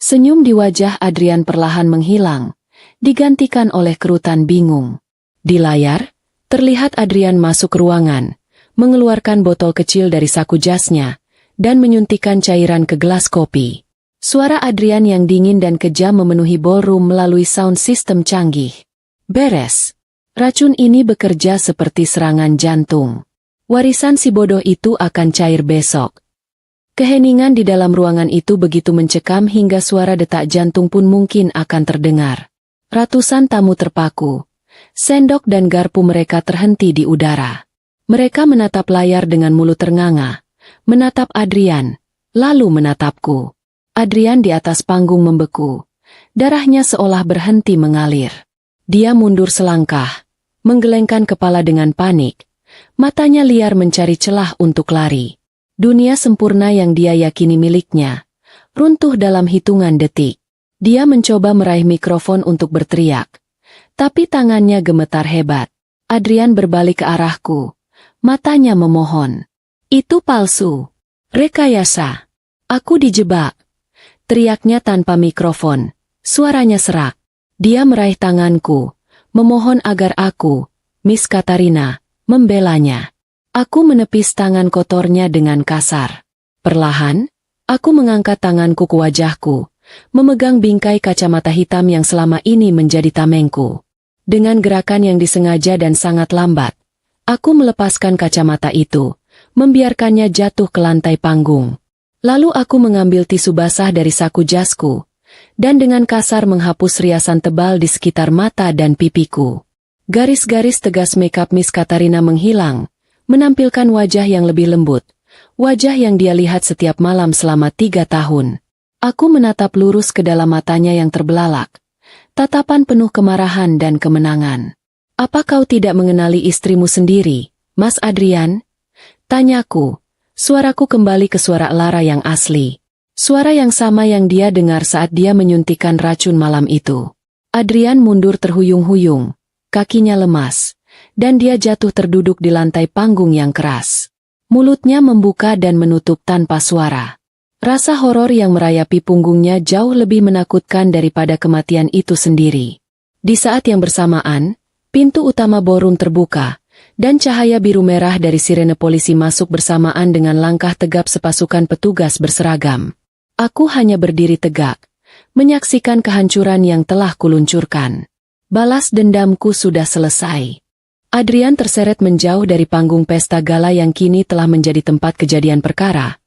Senyum di wajah Adrian perlahan menghilang, digantikan oleh kerutan bingung. Di layar, terlihat Adrian masuk ruangan, mengeluarkan botol kecil dari saku jasnya, dan menyuntikkan cairan ke gelas kopi. Suara Adrian yang dingin dan kejam memenuhi ballroom melalui sound system canggih. Beres. Racun ini bekerja seperti serangan jantung. Warisan si bodoh itu akan cair besok. Keheningan di dalam ruangan itu begitu mencekam hingga suara detak jantung pun mungkin akan terdengar. Ratusan tamu terpaku. Sendok dan garpu mereka terhenti di udara. Mereka menatap layar dengan mulut ternganga, menatap Adrian, lalu menatapku. Adrian di atas panggung membeku. Darahnya seolah berhenti mengalir. Dia mundur selangkah, menggelengkan kepala dengan panik. Matanya liar mencari celah untuk lari. Dunia sempurna yang dia yakini miliknya, runtuh dalam hitungan detik. Dia mencoba meraih mikrofon untuk berteriak. Tapi tangannya gemetar hebat. Adrian berbalik ke arahku. Matanya memohon. Itu palsu. Rekayasa. Aku dijebak. Teriaknya tanpa mikrofon. Suaranya serak. Dia meraih tanganku. Memohon agar aku, Miss Katarina, membelanya. Aku menepis tangan kotornya dengan kasar. Perlahan, aku mengangkat tanganku ke wajahku, memegang bingkai kacamata hitam yang selama ini menjadi tamengku. Dengan gerakan yang disengaja dan sangat lambat, aku melepaskan kacamata itu, membiarkannya jatuh ke lantai panggung. Lalu aku mengambil tisu basah dari saku jasku, dan dengan kasar menghapus riasan tebal di sekitar mata dan pipiku. Garis-garis tegas makeup Miss Katarina menghilang, menampilkan wajah yang lebih lembut, wajah yang dia lihat setiap malam selama 3 tahun. Aku menatap lurus ke dalam matanya yang terbelalak. Tatapan penuh kemarahan dan kemenangan. Apa kau tidak mengenali istrimu sendiri, Mas Adrian? Tanyaku. Suaraku kembali ke suara Lara yang asli. Suara yang sama yang dia dengar saat dia menyuntikkan racun malam itu. Adrian mundur terhuyung-huyung. Kakinya lemas. Dan dia jatuh terduduk di lantai panggung yang keras. Mulutnya membuka dan menutup tanpa suara. Rasa horor yang merayapi punggungnya jauh lebih menakutkan daripada kematian itu sendiri. Di saat yang bersamaan, pintu utama ballroom terbuka, dan cahaya biru merah dari sirene polisi masuk bersamaan dengan langkah tegap sepasukan petugas berseragam. Aku hanya berdiri tegak, menyaksikan kehancuran yang telah kuluncurkan. Balas dendamku sudah selesai. Adrian terseret menjauh dari panggung pesta gala yang kini telah menjadi tempat kejadian perkara.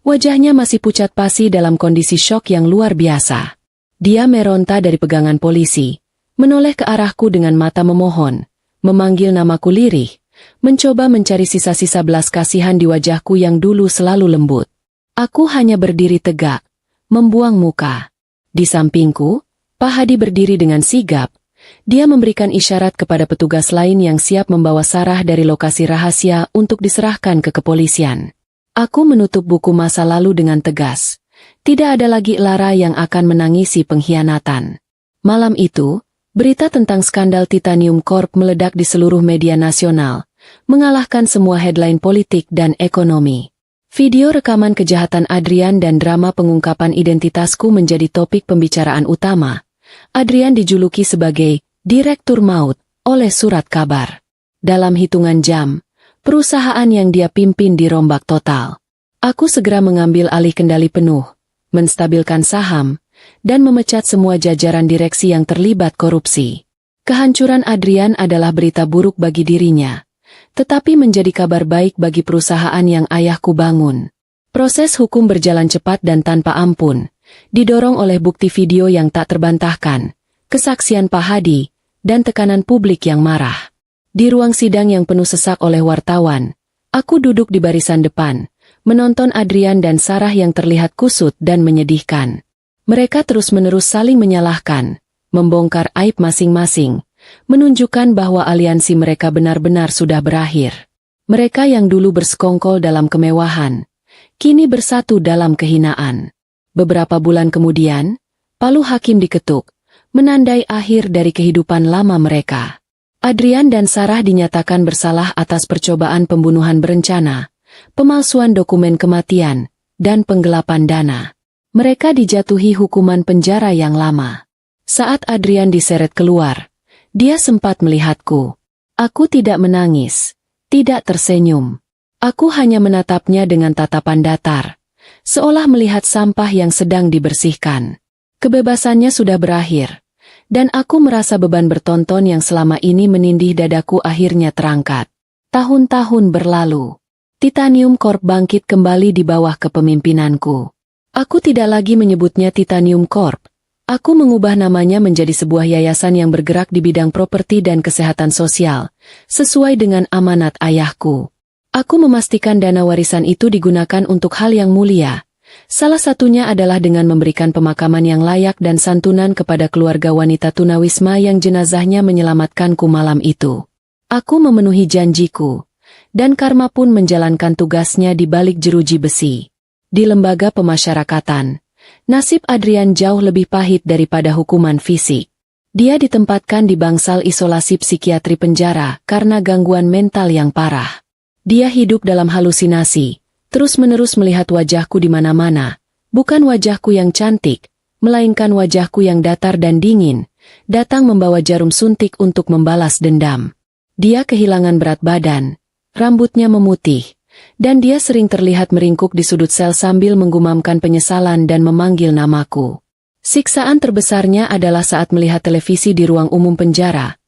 Wajahnya masih pucat pasi dalam kondisi syok yang luar biasa. Dia meronta dari pegangan polisi, menoleh ke arahku dengan mata memohon, memanggil namaku lirih, mencoba mencari sisa-sisa belas kasihan di wajahku yang dulu selalu lembut. Aku hanya berdiri tegak, membuang muka. Di sampingku, Pak Hadi berdiri dengan sigap. Dia memberikan isyarat kepada petugas lain yang siap membawa Sarah dari lokasi rahasia untuk diserahkan ke kepolisian. Aku menutup buku masa lalu dengan tegas. Tidak ada lagi Lara yang akan menangisi pengkhianatan. Malam itu, Berita tentang skandal Titanium Corp meledak di seluruh media nasional, mengalahkan semua headline politik dan ekonomi. Video rekaman kejahatan Adrian dan drama pengungkapan identitasku menjadi topik pembicaraan utama. Adrian dijuluki sebagai Direktur Maut oleh surat kabar. Dalam hitungan jam, perusahaan yang dia pimpin dirombak total. Aku segera mengambil alih kendali penuh, menstabilkan saham, dan memecat semua jajaran direksi yang terlibat korupsi. Kehancuran Adrian adalah berita buruk bagi dirinya, tetapi menjadi kabar baik bagi perusahaan yang ayahku bangun. Proses hukum berjalan cepat dan tanpa ampun, didorong oleh bukti video yang tak terbantahkan, kesaksian Pak Hadi, dan tekanan publik yang marah. Di ruang sidang yang penuh sesak oleh wartawan, aku duduk di barisan depan, menonton Adrian dan Sarah yang terlihat kusut dan menyedihkan. Mereka terus-menerus saling menyalahkan, membongkar aib masing-masing, menunjukkan bahwa aliansi mereka benar-benar sudah berakhir. Mereka yang dulu bersekongkol dalam kemewahan, kini bersatu dalam kehinaan. Beberapa bulan kemudian, palu hakim diketuk, menandai akhir dari kehidupan lama mereka. Adrian dan Sarah dinyatakan bersalah atas percobaan pembunuhan berencana, pemalsuan dokumen kematian, dan penggelapan dana. Mereka dijatuhi hukuman penjara yang lama. Saat Adrian diseret keluar, dia sempat melihatku. Aku tidak menangis, tidak tersenyum. Aku hanya menatapnya dengan tatapan datar, seolah melihat sampah yang sedang dibersihkan. Kebebasannya sudah berakhir, dan aku merasa beban bertonton yang selama ini menindih dadaku akhirnya terangkat. Tahun-tahun berlalu. Titanium Corp bangkit kembali di bawah kepemimpinanku. Aku tidak lagi menyebutnya Titanium Corp. Aku mengubah namanya menjadi sebuah yayasan yang bergerak di bidang properti dan kesehatan sosial, sesuai dengan amanat ayahku. Aku memastikan dana warisan itu digunakan untuk hal yang mulia. Salah satunya adalah dengan memberikan pemakaman yang layak dan santunan kepada keluarga wanita tunawisma yang jenazahnya menyelamatkanku malam itu. Aku memenuhi janjiku, dan karma pun menjalankan tugasnya di balik jeruji besi. Di lembaga pemasyarakatan, nasib Adrian jauh lebih pahit daripada hukuman fisik. Dia ditempatkan di bangsal isolasi psikiatri penjara karena gangguan mental yang parah. Dia hidup dalam halusinasi, terus-menerus melihat wajahku di mana-mana, bukan wajahku yang cantik, melainkan wajahku yang datar dan dingin, datang membawa jarum suntik untuk membalas dendam. Dia kehilangan berat badan, rambutnya memutih, dan dia sering terlihat meringkuk di sudut sel sambil menggumamkan penyesalan dan memanggil namaku. Siksaan terbesarnya adalah saat melihat televisi di ruang umum penjara.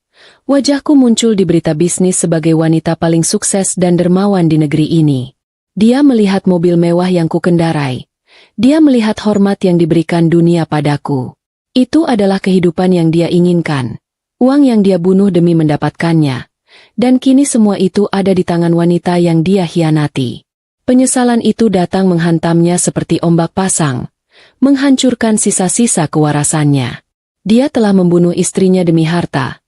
Wajahku muncul di berita bisnis sebagai wanita paling sukses dan dermawan di negeri ini. Dia melihat mobil mewah yang kukendarai. Dia melihat hormat yang diberikan dunia padaku. Itu adalah kehidupan yang dia inginkan. Uang yang dia bunuh demi mendapatkannya. Dan kini semua itu ada di tangan wanita yang dia hianati. Penyesalan itu datang menghantamnya seperti ombak pasang, menghancurkan sisa-sisa kewarasannya. Dia telah membunuh istrinya demi harta,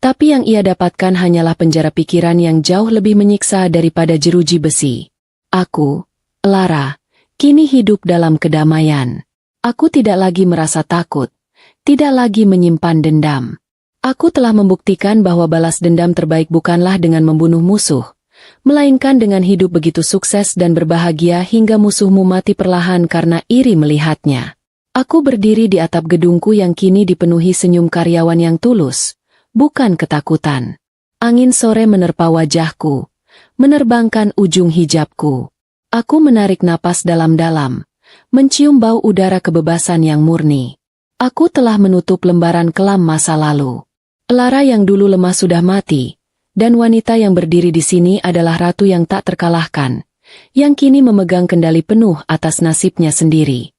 tapi yang ia dapatkan hanyalah penjara pikiran yang jauh lebih menyiksa daripada jeruji besi. Aku, Lara, kini hidup dalam kedamaian. Aku tidak lagi merasa takut, tidak lagi menyimpan dendam. Aku telah membuktikan bahwa balas dendam terbaik bukanlah dengan membunuh musuh, melainkan dengan hidup begitu sukses dan berbahagia hingga musuhmu mati perlahan karena iri melihatnya. Aku berdiri di atap gedungku yang kini dipenuhi senyum karyawan yang tulus, bukan ketakutan. Angin sore menerpa wajahku, menerbangkan ujung hijabku. Aku menarik napas dalam-dalam, mencium bau udara kebebasan yang murni. Aku telah menutup lembaran kelam masa lalu. Lara yang dulu lemah sudah mati, dan wanita yang berdiri di sini adalah ratu yang tak terkalahkan, yang kini memegang kendali penuh atas nasibnya sendiri.